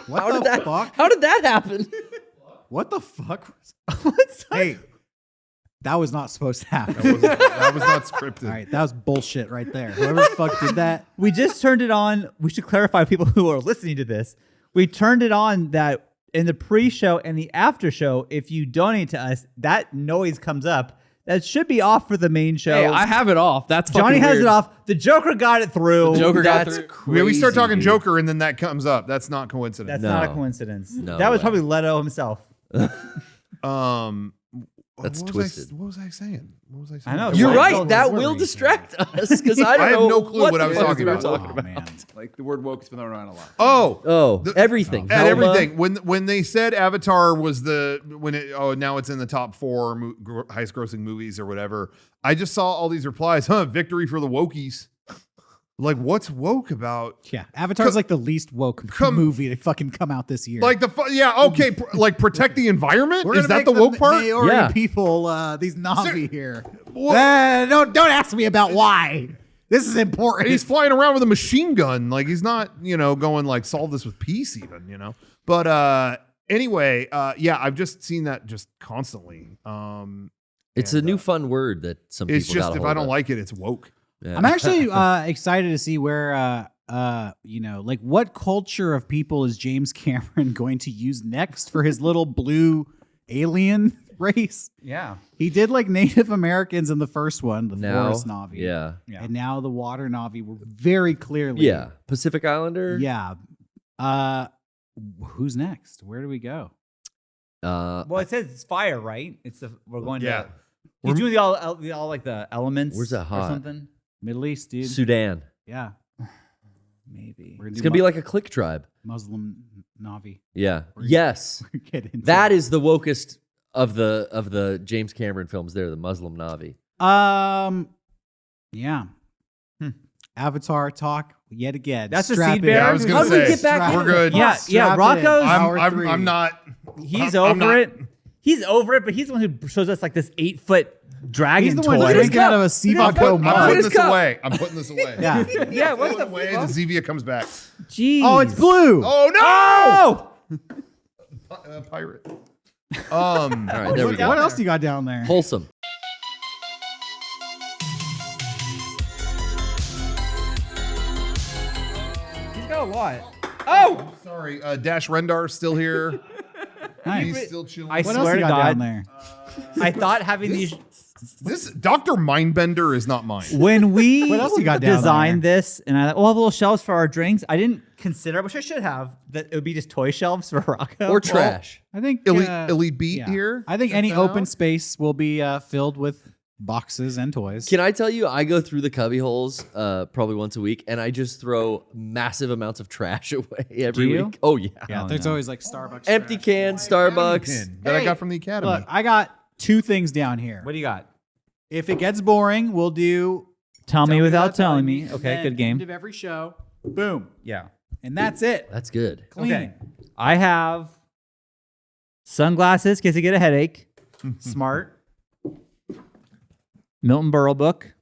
What How the did that? fuck? How did that happen? What the fuck? What's hey, that was not supposed to happen. That was not scripted. All right, that was bullshit right there. Whoever the fuck did that. We just turned it on. We should clarify for people who are listening to this. We turned it on that in the pre-show and the after show, if you donate to us, that noise comes up. That should be off for the main show. Hey, I have it off. That's Johnny fucking has weird. it off. The Joker got it through. The Joker got That's through. crazy. Yeah, we start talking dude. Joker, and then that comes up. That's not coincidence. That's No. not a coincidence. No that was way. probably Leto himself. That's what twisted. What was I saying? I know. You're What- right. what That were will you distract us because I don't I have know no clue what I was the fuck talking we were about. talking Oh, about. man. Like the word woke has been thrown around a lot. Oh, The- everything. At Velma. everything. When they said Avatar was now it's in the top 4 highest grossing movies or whatever, I just saw all these replies. Victory for the wokies. Like, what's woke about? Yeah, Avatar's like the least woke movie to fucking come out this year. Like like protect the environment. We're Is gonna that the make woke part? Maori Yeah. people, these Na'vi here. What? Don't ask me about why. This is important. He's flying around with a machine gun. Like, he's not, going like solve this with peace even, But anyway, I've just seen that just constantly. It's a new fun word that some people It's just got a if hold I don't of. like it, it's woke. Yeah. I'm actually excited to see where, like what culture of people is James Cameron going to use next for his little blue alien race? Yeah. He did like Native Americans in the first one, the now, forest Na'vi. Yeah. And now the water Na'vi were very clearly. Yeah. Pacific Islander. Yeah. Who's next? Where do we go? Well, it says it's fire, right? We're going Yeah. to. He's doing the all like the elements. Where's that or hot? something? Middle East, dude. Sudan. Yeah. Maybe. We're It's gonna be like a click tribe. Muslim Na'vi. Yeah. Yes. We're getting into That it. is the wokest of the James Cameron films. There, the Muslim Na'vi. Yeah. Avatar talk yet again. That's a Strap seed in. bearer? Yeah, I was How gonna do we say get back we're into good. Yeah, yeah. Strap it in. Rocco's. Hour three. I'm not. He's I'm over not- it. He's over it, but he's the one who shows us like this 8-foot dragon He's the toy. one drinking out of a I'm Sivako Look mug. at his putting this cup. away. I'm putting this away. Yeah. Yeah, what Put the it away. fuck? The Zevia comes back. Jeez. Oh, it's blue. Oh no! Oh! Pirate. All right, there we go. What else do you got down there? Wholesome. He's got a lot. Oh! Sorry, Dash Rendar still here. Nice. He's still chilling. I What else swear you to got God, down there? I thought having these This Dr. Mindbender is not mine. when we What else you got down designed this, and I we'll have little shelves for our drinks. I didn't consider, which I should have, that it would be just toy shelves for Rocco Or trash. I think Elite Beat yeah. here. I think Check any that open out. space will be filled with boxes and toys. Can I tell you, I go through the cubby holes probably once a week, and I just throw massive amounts of trash away every Do you? week. Oh, yeah. Yeah, Oh, there's no. always like Starbucks. Empty trash. can, Starbucks. Pin that I got from the Academy. Look, I got 2 things down here. What do you got? If it gets boring, we'll do Tell me without telling me. and Okay, then good game. End of every show, boom, Yeah. and that's it. That's good. Clean. Okay. I have sunglasses in case I get a headache. Smart. Milton Berle book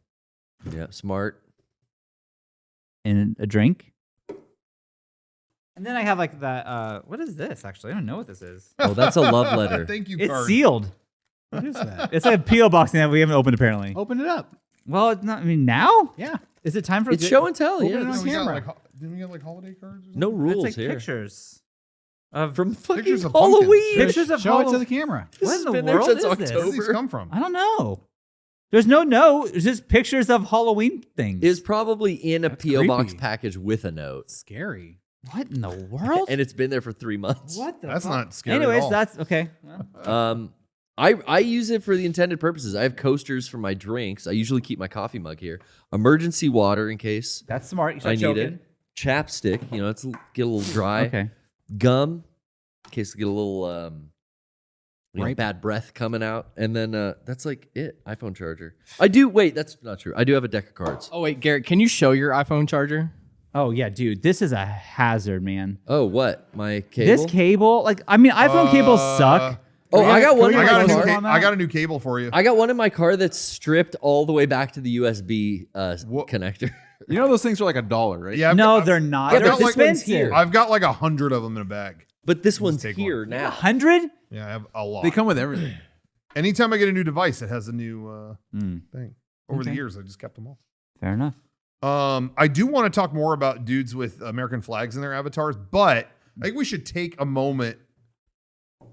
Yeah, smart. and a drink. And then I have like that. What is this? Actually, I don't know what this is. Oh, that's a love letter. Thank you, It's card. sealed. What is that? It's a P.O. box that we haven't opened apparently. Open it up. Well, it's not. I mean, now Yeah. is it time for It's good- show and tell. Open Yeah, it it's- on We got, camera. like, didn't we get like holiday cards? Or no something? rules It's like here. pictures of From fucking Pictures of pumpkins. Halloween. Pictures of Show it to Halloween. the camera. What This in has the been there world since is Where do this? these October. come from? I don't know. There's no note. It's just pictures of Halloween things. Is probably in a That's P.O. box creepy. package with a note. Scary. what in the world? And it's been there for 3 months. What the That's fuck? not scary. at Anyways, all. that's okay. Well, I use it for the intended purposes. I have coasters for my drinks. I usually keep my coffee mug here. Emergency water in case that's smart. You start I need choking. it. Chapstick, it's get a little dry. Okay. Gum, in case I get a little Right. bad breath coming out. And then that's like it. iPhone charger. I do. Wait, that's not true. I do have a deck of cards. Oh wait, Garrett, can you show your iPhone charger? Oh yeah, dude, this is a hazard, man. Oh, what? My cable? This cable, like, I mean, iPhone cables suck. Oh, I got one. can in we my get a new car. ca- on that? I got a new cable for you. I got one in my car that's stripped all the way back to the USB What? connector. You know those things are like $1, right? Yeah, I've No, got, they're not. Yeah, They're but this one's expensive. here. I've got like 100 of them in a bag. But this one's take here one. now. 100? Yeah, I have a lot. They come with everything. Anytime I get a new device, it has a new thing. Over the Okay. years, I just kept them all. Fair enough. I do want to talk more about dudes with American flags in their avatars, but I think we should take a moment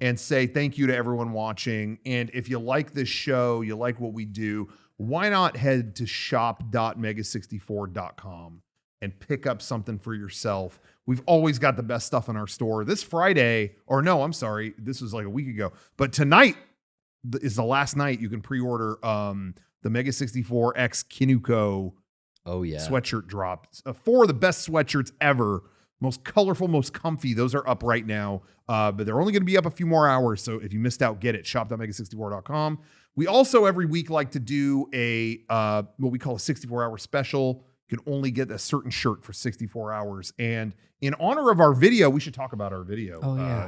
and say thank you to everyone watching. And if you like this show, you like what we do, why not head to shop.mega64.com and pick up something for yourself. We've always got the best stuff in our store. This Friday, or no, I'm sorry, this was like a week ago, but tonight is the last night you can pre-order the Mega64 X Kinuko sweatshirt drop. 4 of the best sweatshirts ever. Most colorful, most comfy. Those are up right now, but they're only going to be up a few more hours. So if you missed out, get it. Shop.mega64.com. We also every week like to do a what we call a 64-hour special. You can only get a certain shirt for 64 hours. And in honor of our video, we should talk about our video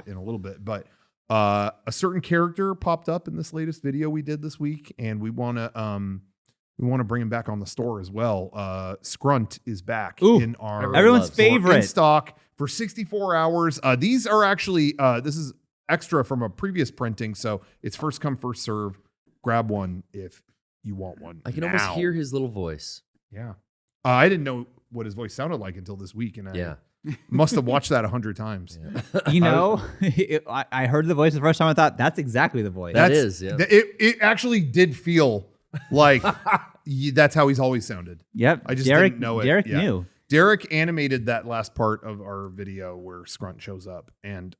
in a little bit. But a certain character popped up in this latest video we did this week, and we want to bring him back on the store as well. Scrunt is back in our everyone's favorite in stock for 64 hours. These are actually this is extra from a previous printing, so it's first come first serve. Grab one if you want one. I can almost hear his little voice. Yeah, I didn't know what his voice sounded like until this week, and I must have watched that 100 times. Yeah. I heard the voice the first time. I thought that's exactly the voice. It actually did feel like that's how he's always sounded. Yep. I just Derek, didn't know it. Derek knew. Derek animated that last part of our video where Scrunt shows up, and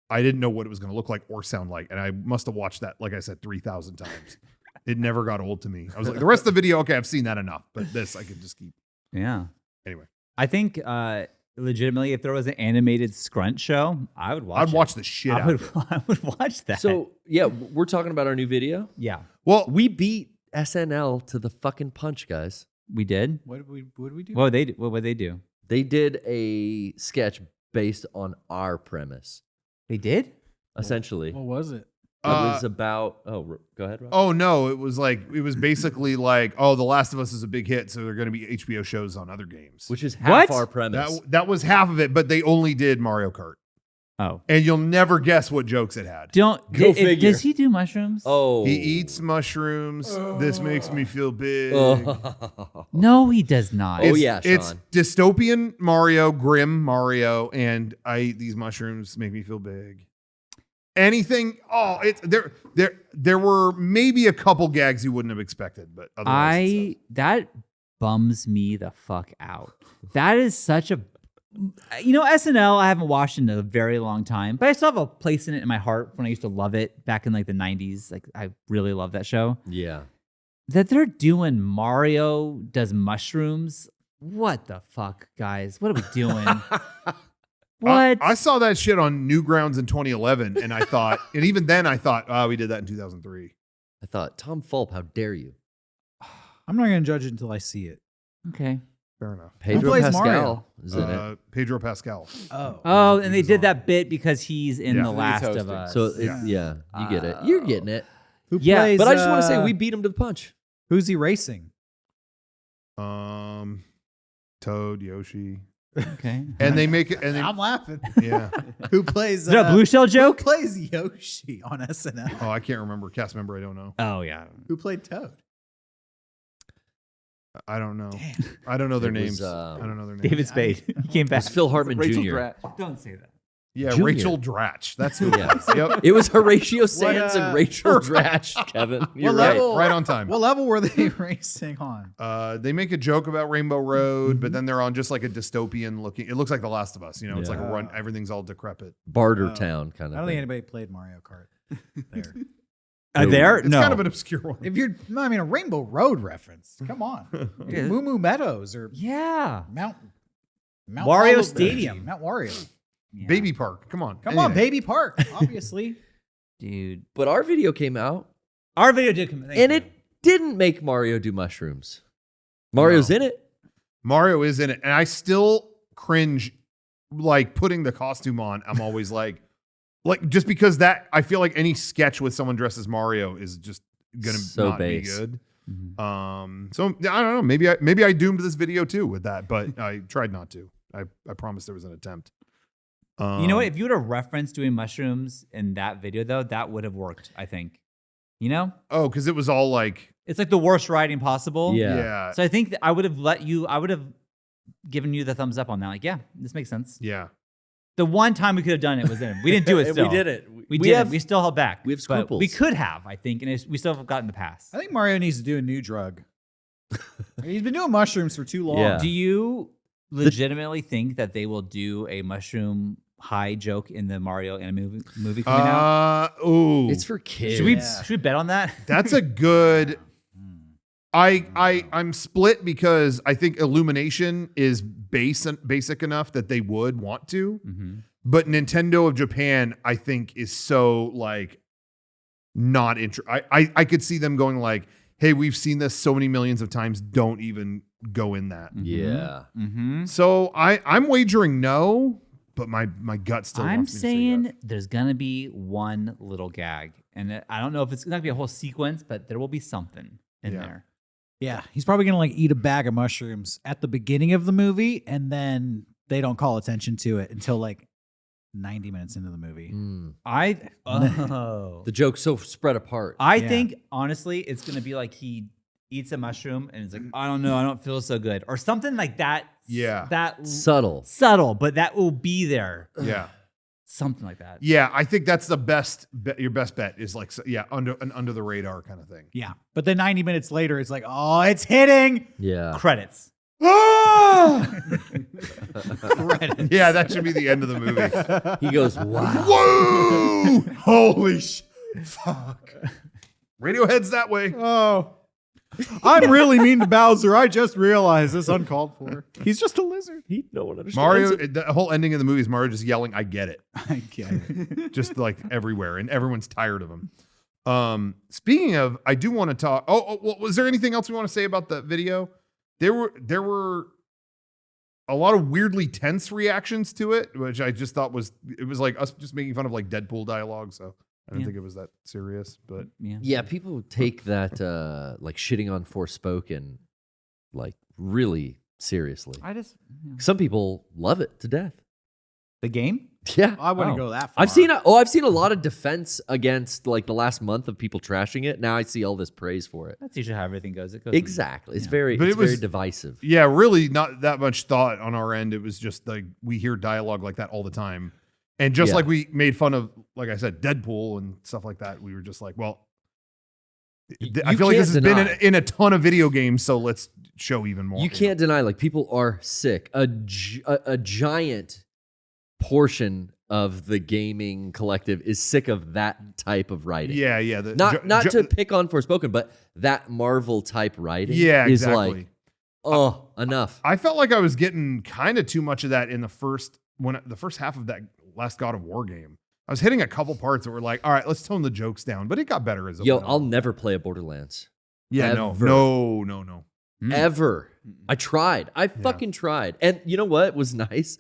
I didn't know what it was going to look like or sound like. And I must have watched that, like I said, 3,000 times. It never got old to me. I was like, the rest of the video, okay, I've seen that enough, but this I could just keep. Yeah. Anyway. I think legitimately, if there was an animated Scrunt show, I would watch it. I'd watch the shit out of it. I would watch that. So, yeah, we're talking about our new video. Yeah. Well, we beat SNL to the fucking punch, guys. We did? What did we do? What would they do? They did a sketch based on our premise. They did? Essentially. What was it? It was about, go ahead, Rob. Oh, no. It was basically like, The Last of Us is a big hit, so there are going to be HBO shows on other games. Which is half our premise. That was half of it, but they only did Mario Kart. Oh. And you'll never guess what jokes it had. Go figure. Does he do mushrooms? Oh. He eats mushrooms. This makes me feel big. No, he does not. Sean. It's dystopian Mario, grim Mario, and I eat these mushrooms, make me feel big. Anything? There were maybe a couple gags you wouldn't have expected, but otherwise that bums me the fuck out. That is such a SNL I haven't watched in a very long time, but I still have a place in it in my heart when I used to love it back in like the 90s. Like I really love that show. Yeah. That they're doing Mario does mushrooms. What the fuck, guys? What are we doing? What? I saw that shit on Newgrounds in 2011, and I thought, and even then I thought, we did that in 2003. I thought, Tom Fulp, how dare you? I'm not going to judge it until I see it. Okay. Fair enough. Pedro plays Pascal Mario? is in it. Pedro Pascal. Oh, and they did that bit because he's in Yeah. The Last He's of hosting. Us. So, you get it. You're getting it. Who Yeah, plays? But I just want to say, we beat him to the punch. Who's he racing? Toad, Yoshi. Okay. And they make it, and they, I'm laughing. yeah. Who plays? Is that a Blue Shell Who joke? plays Yoshi on SNL? Oh, I can't remember. Cast member, I don't know. Oh, yeah. Who played Toad? I don't know. Damn. I don't know their It was, names. I don't know their names. David Spade. He came back. It's Phil Hartman Rachel Jr. Dratch. Don't say that. Yeah, Junior. Rachel Dratch. That's who. Yeah. It was. Yep. It was Horatio Sands and Rachel Dratch, Kevin. You're What right. level? Right on time. What level were they racing on? They make a joke about Rainbow Road, but then they're on just like a dystopian looking. It looks like The Last of Us. It's like a run. Everything's all decrepit. Barter Town kind of I don't thing. think anybody played Mario Kart there. There? It's No. kind of an obscure one. If you're, a Rainbow Road reference. Come on, Moo Moo Meadows or Yeah. Mount Wario Wallow- Stadium. Mount Wario. Yeah. Baby Park. Come on. Come on, Anything. Baby Park. Obviously, Dude. But our video came out, Our video did come and it didn't make Mario do mushrooms. Mario's No. in it. Mario is in it, and I still cringe, like putting the costume on. I'm always like just because that I feel like any sketch with someone dressed as Mario is just gonna So not base. be good. Mhm. So I don't know. Maybe I doomed this video too with that, but I tried not to. I promised there was an attempt. You know what? If you would have referenced doing mushrooms in that video, though, that would have worked, I think. Oh, because it was all like It's like the worst writing possible. Yeah. So I think that I would have given you the thumbs up on that. Like, yeah, this makes sense. yeah. The one time we could have done it was in. We didn't do it still. We did it. We didn't. We still held back. we have But scruples. we could have, I think, and we still have gotten the pass. I think Mario needs to do a new drug. He's been doing mushrooms for too long. Yeah. Do you legitimately think that they will do a mushroom high joke in the Mario anime movie coming out? It's for kids. Should we bet on that? That's a good. I'm split because I think Illumination is basic enough that they would want to, but Nintendo of Japan, I think, is so like not interested. I could see them going like, "Hey, we've seen this so many millions of times. Don't even go in that." Yeah. So I'm wagering no, but my gut still. I'm wants me to say saying yes. there's gonna be one little gag, and I don't know if it's not gonna be a whole sequence, but there will be something in there. Yeah, he's probably gonna like eat a bag of mushrooms at the beginning of the movie, and then they don't call attention to it until like 90 minutes into the movie. The joke's so spread apart. I think honestly, it's gonna be like he eats a mushroom and it's like, I don't know, I don't feel so good, or something like that. Yeah, that subtle, but that will be there. Yeah. Something like that. Yeah, I think that's the best. Your best bet is like, under the radar kind of thing. Yeah, but then 90 minutes later, it's like, oh, it's hitting. Yeah. Credits. Credits. Yeah, that should be the end of the movie. He goes, wow. Whoa! Holy fuck! Radiohead's that way. Oh, I'm really mean to Bowser. I just realized this uncalled for. He's just a lizard. No one understands Mario, it. the whole ending of the movie is Mario just yelling, "I get it," I get it. just like everywhere, and everyone's tired of him. Speaking of, I do want to talk. Well, was there anything else we want to say about the video? There were a lot of weirdly tense reactions to it, which I just thought was like us just making fun of like Deadpool dialogue. So I don't think it was that serious, but yeah, people take that like shitting on Forspoken like really seriously. Some people love it to death. The game? Yeah, I wouldn't go that far. I've seen a lot of defense against like the last month of people trashing it. Now I see all this praise for it. That's usually how everything goes. It goes Exactly. It's very divisive. Yeah, really not that much thought on our end. It was just like we hear dialogue like that all the time. And just like we made fun of, like I said, Deadpool and stuff like that, we were just like, well, I feel like this has been in a ton of video games, so let's show even more. You can't deny, like, people are sick. A giant portion of the gaming collective is sick of that type of writing. Yeah. Not to pick on Forspoken, but that Marvel type writing is like, enough. I felt like I was getting kind of too much of that in the first half of that last God of War game. I was hitting a couple parts that were like, all right, let's tone the jokes down, but it got better as it went on. I'll never play a Borderlands. Yeah, ever. No. Ever. I tried. I fucking tried. And you know what was nice?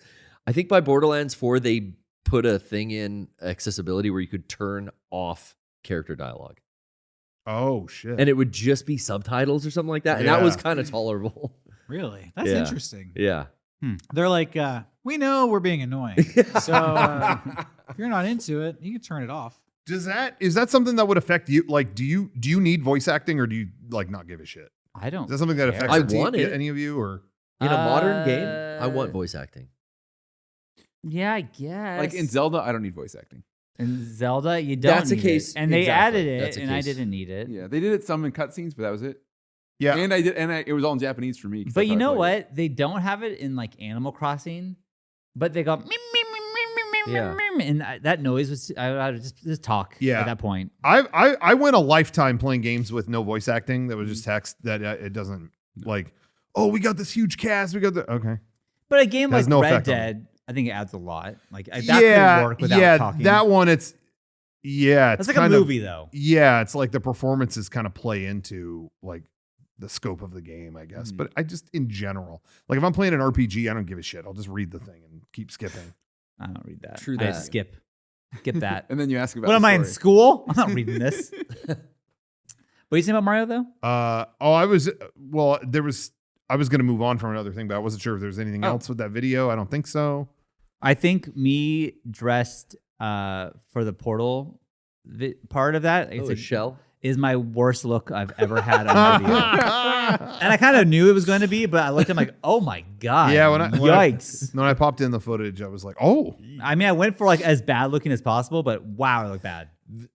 I think by Borderlands 4, they put a thing in accessibility where you could turn off character dialogue. Oh, shit. And it would just be subtitles or something like that. And that was kind of tolerable. Really? That's interesting. Yeah. They're like, we know we're being annoying. So if you're not into it, you can turn it off. Is that something that would affect you? Like, do you need voice acting, or do you like not give a shit? I don't. Is that something that affects any of you, or in a modern game? I want voice acting. Yeah, I guess. Like in Zelda, I don't need voice acting. In Zelda, you don't. That's need a case, it. And they added it, That's a and case. I didn't need it. Yeah, they did it some in cutscenes, but that was it. Yeah, and it was all in Japanese for me. But you know what? They don't have it in like Animal Crossing, but they go. And that noise was I would just talk at that point. I went a lifetime playing games with no voice acting that was just text that it doesn't like, oh, we got this huge cast, we got the okay. But a game like Red Dead, I think it adds a lot. Like that could work without talking. That one it's it's like a movie though. Yeah, it's like the performances kind of play into like the scope of the game, I guess. But I just in general, like if I'm playing an RPG, I don't give a shit. I'll just read the thing and keep skipping. I don't read that. True I that. skip that. And then you ask about what the am I in story. school? I'm not reading this. What are you saying about Mario though? I was going to move on from another thing, but I wasn't sure if there was anything else with that video. I don't think so. I think me dressed for the Portal part of that. It's a shell. Is my worst look I've ever had on video. And I kind of knew it was going to be, but I looked at him like, oh my God. Yeah, yikes. When I popped in the footage, I was like, oh. I mean, I went for like as bad looking as possible, but wow, I look bad.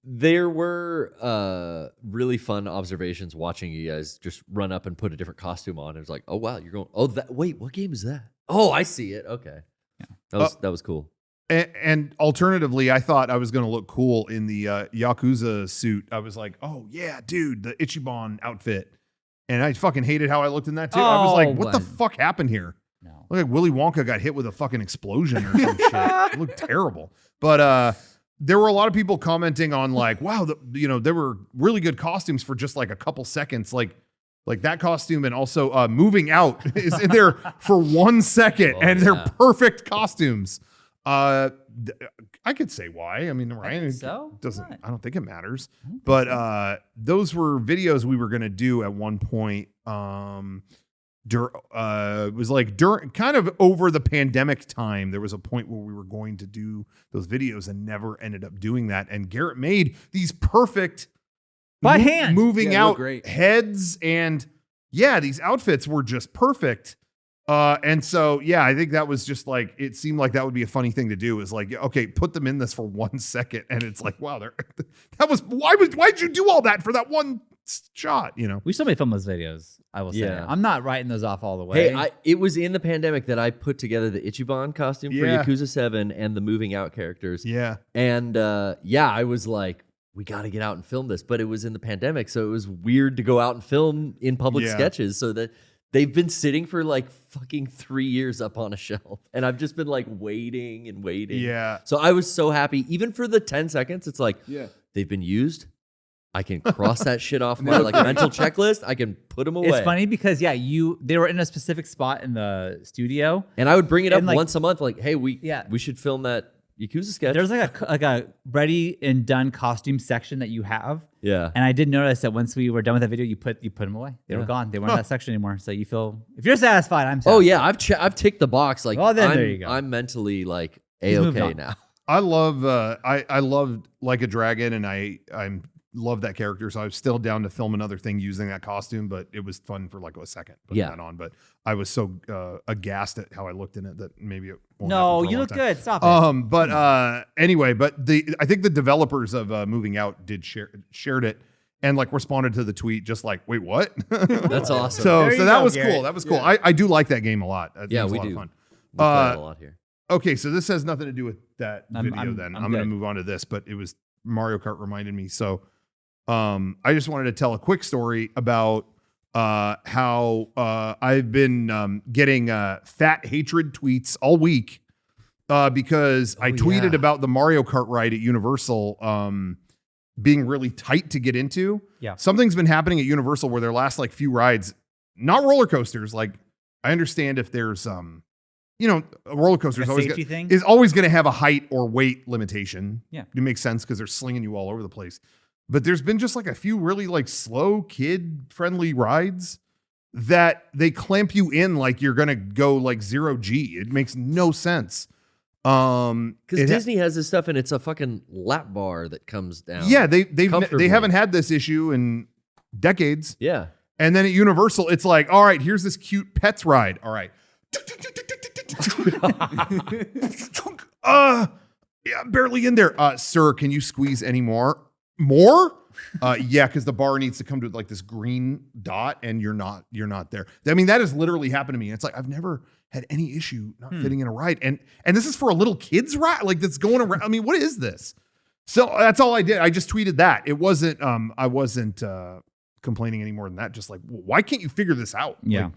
There were really fun observations watching you guys just run up and put a different costume on. It was like, oh wow, you're going, wait, what game is that? Oh, I see it. Okay. Yeah. That was cool. And alternatively, I thought I was going to look cool in the Yakuza suit. I was like, oh, yeah, dude, the Ichiban outfit. And I fucking hated how I looked in that, too. I was like, what the fuck happened here? No. Look like Willy Wonka got hit with a fucking explosion or some shit. It looked terrible. But there were a lot of people commenting on like, wow, there were really good costumes for just like a couple seconds. Like that costume, and also Moving Out is in there for 1 second, and they're perfect costumes. I could say why. I mean, Ryan doesn't. I don't think it matters. But those were videos we were gonna do at one point. It was like during kind of over the pandemic time. There was a point where we were going to do those videos and never ended up doing that. And Garrett made these perfect by hand moving out heads, and these outfits were just perfect. And so, I think that was just like, it seemed like that would be a funny thing to do, is like, okay, put them in this for 1 second. And it's like, wow, why'd you do all that for that one shot? We still may film those videos. I will say, I'm not writing those off all the way. Hey, it was in the pandemic that I put together the Ichiban costume for Yakuza 7 and the Moving Out characters. Yeah. And I was like, we got to get out and film this, but it was in the pandemic. So it was weird to go out and film in public sketches, so that they've been sitting for like fucking 3 years up on a shelf. And I've just been like waiting and waiting. Yeah. So I was so happy. Even for the 10 seconds, it's like, they've been used. I can cross that shit off my like mental checklist. I can put them away. It's funny because they were in a specific spot in the studio. And I would bring it up once a month. Like, hey, we should film that Yakuza sketch. There's like a ready and done costume section that you have. Yeah. And I did notice that once we were done with that video, you put them away. They were gone. They weren't in that section anymore. So you feel, if you're satisfied, I'm satisfied. Oh yeah, I've ticked the box. Like, there you go. I'm mentally like A-okay now. I love I loved Like a Dragon, and I'm love that character, so I was still down to film another thing using that costume, but it was fun for like a second putting that on. But I was so aghast at how I looked in it that maybe it won't happen for a you long look time. Good. Stop it. But anyway, I think the developers of Moving Out shared it and like responded to the tweet just like, wait, what? That's awesome. So that was cool. That was cool. I do like that game a lot. We do. We play it a lot here. Okay, so this has nothing to do with that video. I'm going to good. move on to this, but it was Mario Kart reminded me. So I just wanted to tell a quick story about how I've been getting fat hatred tweets all week because I tweeted about the Mario Kart ride at Universal being really tight to get into. Yeah. Something's been happening at Universal where their last like few rides, not roller coasters. Like I understand if there's a roller coaster is always going to have a height or weight limitation. Yeah. It makes sense because they're slinging you all over the place. But there's been just like a few really like slow kid-friendly rides that they clamp you in like you're going to go like 0G. It makes no sense. Because Disney has this stuff and it's a fucking lap bar that comes down. Yeah, they haven't had this issue in decades. Yeah. And then at Universal, it's like, all right, here's this cute pets ride. All right. Yeah, I'm barely in there. Sir, can you squeeze any more? More? Yeah, because the bar needs to come to like this green dot and you're not there. I mean, that has literally happened to me. It's like I've never had any issue not fitting in a ride. And this is for a little kid's ride, like that's going around. I mean, what is this? So that's all I did. I just tweeted that. It wasn't I wasn't complaining any more than that. Just like, why can't you figure this out? Yeah. Like,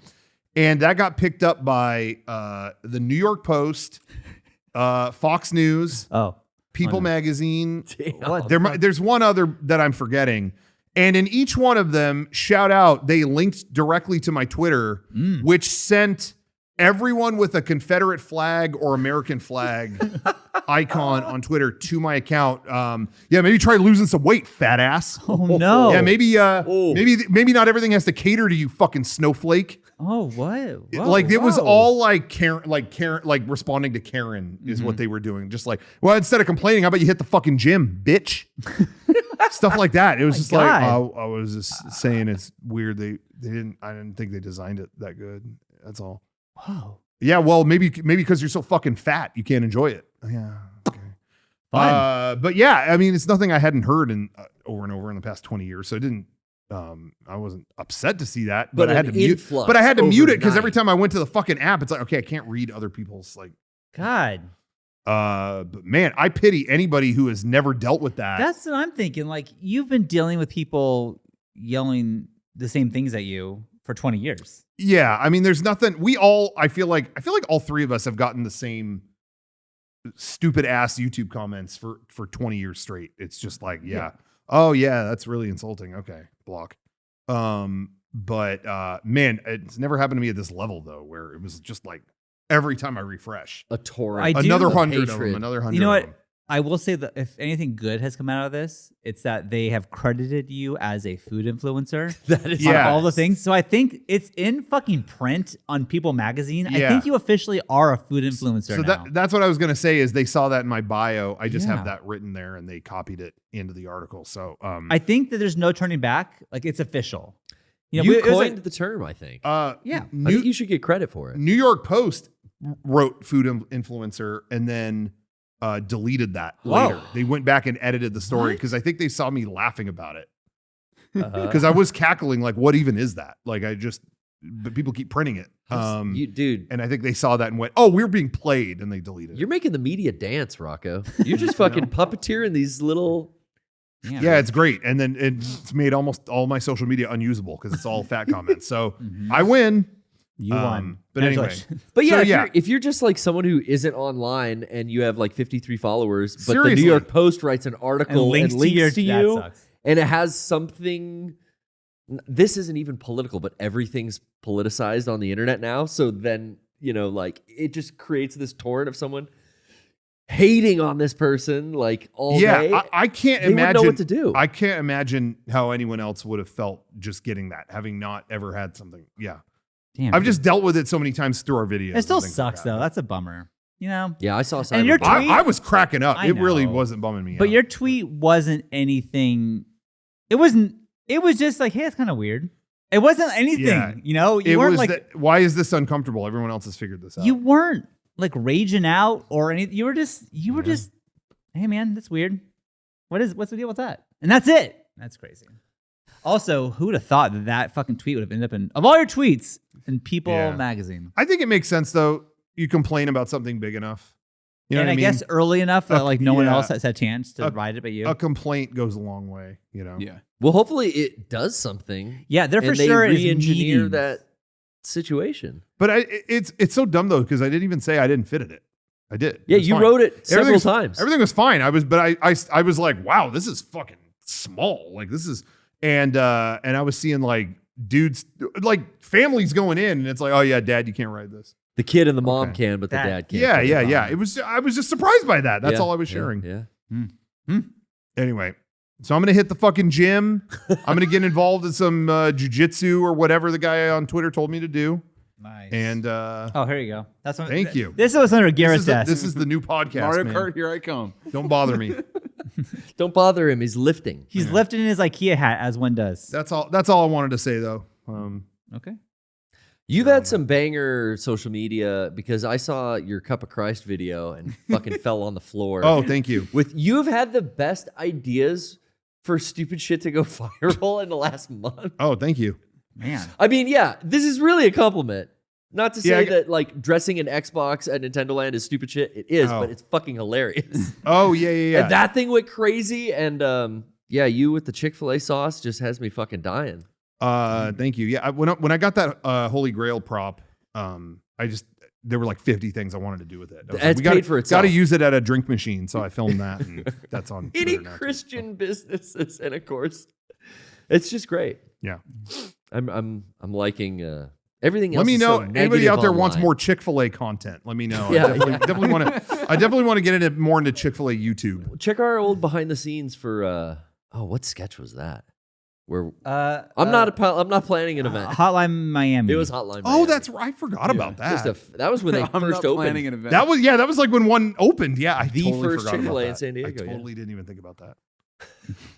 and that got picked up by the New York Post, Fox News, People Magazine. There's one other that I'm forgetting. And in each one of them, shout out, they linked directly to my Twitter, which sent everyone with a Confederate flag or American flag icon on Twitter to my account. Maybe try losing some weight, fat ass. Oh no. Yeah, maybe not everything has to cater to you, fucking snowflake. Oh, what? Whoa, it was all like Karen, like responding to Karen is what they were doing. Just like, well, instead of complaining, how about you hit the fucking gym, bitch? Stuff like that. It was just like, I was just saying it's weird. I didn't think they designed it that good. That's all. Wow. Yeah, well, maybe because you're so fucking fat, you can't enjoy it. Yeah. Okay. Fine. But yeah, I mean, it's nothing I hadn't heard over and over in the past 20 years. So it I wasn't upset to see that, but I had to mute. Influx But I had to mute it because every overnight. time I went to the fucking app, it's like, okay, I can't read other people's like. God. But man, I pity anybody who has never dealt with that. That's what I'm thinking. Like, you've been dealing with people yelling the same things at you for 20 years. Yeah, I mean, there's nothing. I feel like all three of us have gotten the same stupid ass YouTube comments for 20 years straight. It's just like, yeah. Oh yeah, that's really insulting. Okay, block. But man, it's never happened to me at this level though, where it was just like every time I refresh, A torrent. another of 100 of hatred. them, another 100. You know of what? them. I will say that if anything good has come out of this, it's that they have credited you as a food influencer. That is on Yeah. all the things. So I think it's in fucking print on People Magazine. I Yeah. think you officially are a food influencer So now. that's what I was gonna say is they saw that in my bio. I just Yeah. have that written there, and they copied it into the article. So I think that there's no turning back. Like, it's official. You it was coined like- the term, I think. yeah. I think you should get credit for it. New York Post wrote food influencer and then deleted that Whoa. later. They went back and edited the story because I think they saw me laughing about it Uh-huh. because I was cackling like, what even is that? Like but people keep printing it. Dude, And I think they saw that and went, oh, we're being played, and they deleted you're it. making the media dance, Rocco. You're just fucking puppeteering these little. Yeah, it's great. And then it's made almost all my social media unusable because it's all fat comments. So I win. You won. But anyway. Congratulations. But yeah, So, if you're just like someone who isn't online and you have like 53 followers, but the Seriously. New York Post writes an article and links to you, that sucks. and it has something. This isn't even political, but everything's politicized on the internet now. So then, like it just creates this torrent of someone hating on this person like all day. I can't They wouldn't imagine know what to do. I can't imagine how anyone else would have felt just getting that, having not ever had something. Yeah. Damn. I've just dealt with it so many times through our videos. It still and things like sucks that. though. That's a bummer. Yeah, I saw. And your Cyberpunk. tweet- I was cracking up. I It really know. wasn't bumming me out. But your tweet wasn't anything. It wasn't. It was just like, hey, it's kind of weird. It wasn't anything. Yeah. You it weren't was like why is this uncomfortable? Everyone else has figured this out. you weren't like raging out or anything. You were just, hey man, that's weird. What's the deal with that? And that's it. That's crazy. Also, who would have thought that fucking tweet would have ended up of all your tweets in People Yeah. Magazine? I think it makes sense though. You complain about something big enough. You know and what I mean? guess early enough that like no one yeah. else has had a chance to A- write it but you. A complaint goes a long way, you know? Yeah. Well, hopefully it does something. Yeah, there for and they sure is re-engineer meetings. that situation. But it's so dumb though, because I didn't even say I didn't fit in it. I did. Yeah, It was you fine. wrote it several Everything's- times. Everything was fine. I was like, wow, this is fucking small. Like this is and I was seeing like dudes like families going in and it's like, oh yeah, dad, you can't ride this. The kid and the mom Okay. can, but the That- dad can't. Yeah. I was just surprised by that. That's Yeah, all I was yeah, sharing. Yeah. Anyway, so I'm gonna hit the fucking gym. I'm gonna get involved in some jujitsu or whatever the guy on Twitter told me to do. Nice. And oh, here you go. That's what, Thank you. This was under Garrett's desk. this is the new podcast. Mario man. Kart, here I come. Don't bother me. Don't bother him. He's lifting. He's lifting his IKEA hat as one does. That's all I wanted to say though. Okay. You've had some banger social media because I saw your Cup of Christ video and fucking fell on the floor. Oh, thank you. You've had the best ideas for stupid shit to go viral in the last month. Oh, thank you. Man. I mean, yeah, this is really a compliment. Not to say Yeah, that like dressing an Xbox at Nintendo Land is stupid shit. It is, Oh. but it's fucking hilarious. Oh, yeah. And that thing went crazy. And yeah, you with the Chick-fil-A sauce just has me fucking dying. Thank you. Yeah, when I got that Holy Grail prop, there were like 50 things I wanted to do with it. I was It's paid for itself. Got to use it at a drink machine, so I filmed that, and that's on Any Twitter now, too. Christian businesses, and of course, it's just great. Yeah. I'm liking everything else. Let me is know so anybody negative out there wants online. more Chick-fil-A content. Let me know. Yeah, I definitely want to. I definitely want to get into more into Chick-fil-A YouTube. Check our old behind the scenes for what sketch was that? Where I'm not planning an event. Hotline Miami. It was Hotline. Oh, Miami. that's right. I forgot about that. That was when they I'm first not planning opened. an event. That was like when one opened. Yeah, I The totally first forgot about Chick-fil-A in that. San Diego, I yeah. totally didn't even think about that.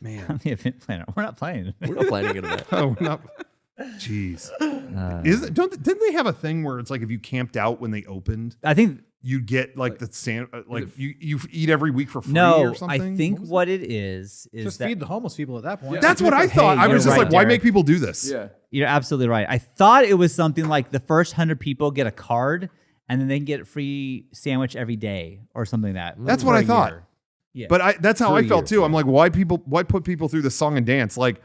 Man, I'm the event planner. We're not playing. We're not planning an event. oh, not. Jeez, didn't they have a thing where it's like if you camped out when they opened? I think you get like you eat every week for free No, or something? I think what it is Just that feed the homeless people at that point. That's what I thought. I was you're just right, like, why Derek. make people do this? Yeah. you're absolutely right. I thought it was something like the first 100 people get a card and then they can get a free sandwich every day or something like that. That's for what I a thought. year. Yeah. But that's how For I a felt year, too. I'm like, why put people through the song and dance? Like,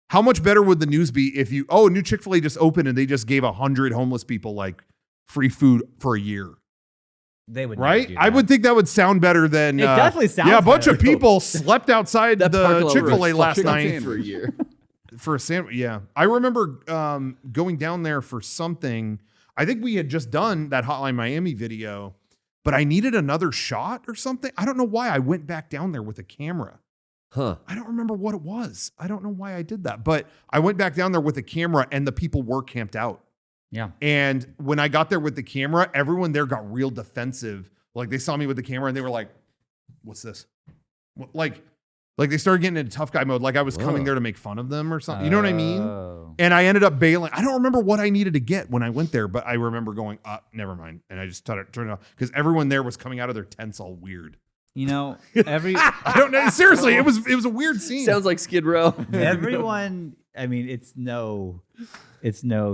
how much better would the news be if a new Chick-fil-A just opened and they just gave 100 homeless people like free food for a year? They would never Right? do I that. would think that would sound better than It definitely sounds Yeah, a bunch better. of people slept outside That parking the lot Chick-fil-A was last fucking night for a year. for a sandwich. Yeah. I remember going down there for something. I think we had just done that Hotline Miami video, but I needed another shot or something. I don't know why I went back down there with a camera. Huh. I don't remember what it was. I don't know why I did that, but I went back down there with a camera and the people were camped out. Yeah. And when I got there with the camera, everyone there got real defensive. Like they saw me with the camera and they were like, what's this? Like they started getting into tough guy mode. Like I was coming there to make fun of them or something. You know what I mean? Oh. And I ended up bailing. I don't remember what I needed to get when I went there, but I remember going, never mind. And I just turned it off because everyone there was coming out of their tents all weird. You know, I don't know. Seriously, it was a weird scene. Sounds like Skid Row. everyone, I mean, it's no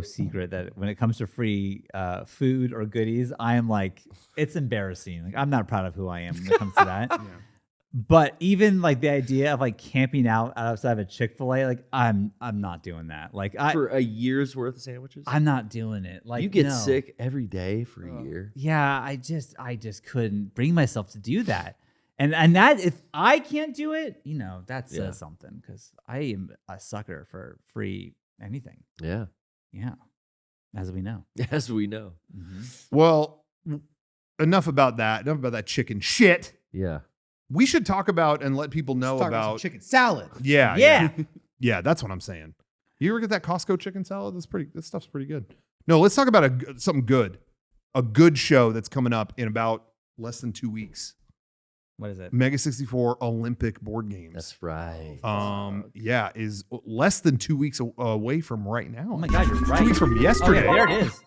secret that when it comes to free food or goodies, I am like, it's embarrassing. Like I'm not proud of who I am when it comes to that. But even like the idea of like camping out outside of a Chick-fil-A, like I'm not doing that. Like For a year's worth of sandwiches? I'm not doing it. Like you get no. sick every day for a year. Yeah, I just couldn't bring myself to do that. And that if I can't do it, you know, that says something because I am a sucker for free anything. Yeah. Yeah, as we know. As we know. Well, enough about that. Enough about that chicken shit. Yeah. We should talk about and let people know Talk about some chicken salad. Yeah. Yeah, that's what I'm saying. You ever get that Costco chicken salad? This stuff's pretty good. No, let's talk about something good. A good show that's coming up in about less than 2 weeks. What is it? Mega64 Olympic board games. That's right. Yeah, is less than 2 weeks away from right now. Oh my God, you're right. 2 weeks from yesterday. Oh, yeah, there it is.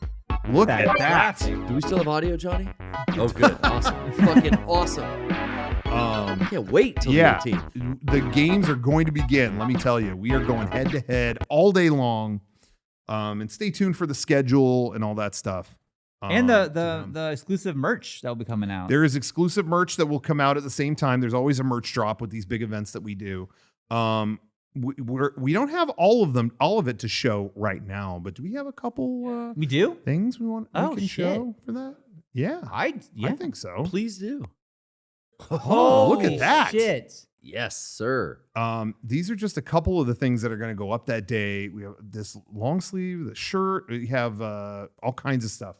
Look at that. Do we still have audio, Johnny? Oh, good. Awesome. Fucking awesome. Can't wait till the 18th. The games are going to begin. Let me tell you, we are going head to head all day long. And stay tuned for the schedule and all that stuff. And the exclusive merch that will be coming out. There is exclusive merch that will come out at the same time. There's always a merch drop with these big events that we do. We don't have all of it to show right now, but do we have a couple we do? things we can shit. show for that? Yeah. I think so. Please do. Oh, look at that. Shit. Yes, sir. These are just a couple of the things that are going to go up that day. We have this long sleeve, the shirt. We have all kinds of stuff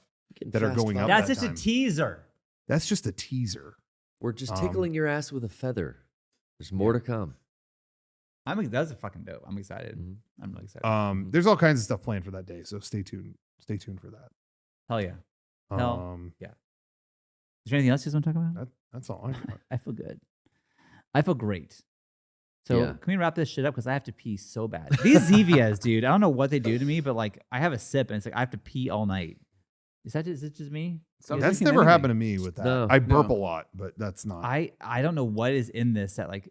that are going up. That's that just time. a teaser. That's just a teaser. We're just tickling your ass with a feather. There's more to come. That's a fucking dope. I'm excited. I'm really excited. There's all kinds of stuff planned for that day, so stay tuned. Stay tuned for that. Hell yeah. Hell yeah. Is there anything else you guys want to talk about? That's all I got. I feel good. I feel great. So Yeah. can we wrap this shit up? Because I have to pee so bad. These Zevias, dude, I don't know what they do to me, but like I have a sip and it's like I have to pee all night. Is it just me? That's never happened to me with that. No. I burp a lot, but that's not. I don't know what is in this that like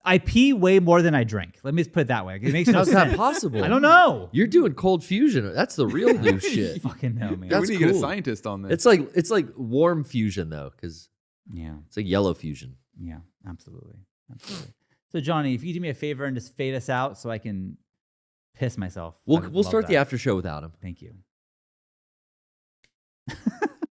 I pee way more than I drink. Let me just put it that way. It makes no How's sense. that possible? I don't know. You're doing cold fusion. That's the real new shit. Fucking know, man. Yeah, we That's need to get a cool. scientist on this. It's like warm fusion though, because Yeah. it's like yellow fusion. Yeah, absolutely. So Johnny, if you do me a favor and just fade us out so I can piss myself. We'll start the after show without him. Thank you.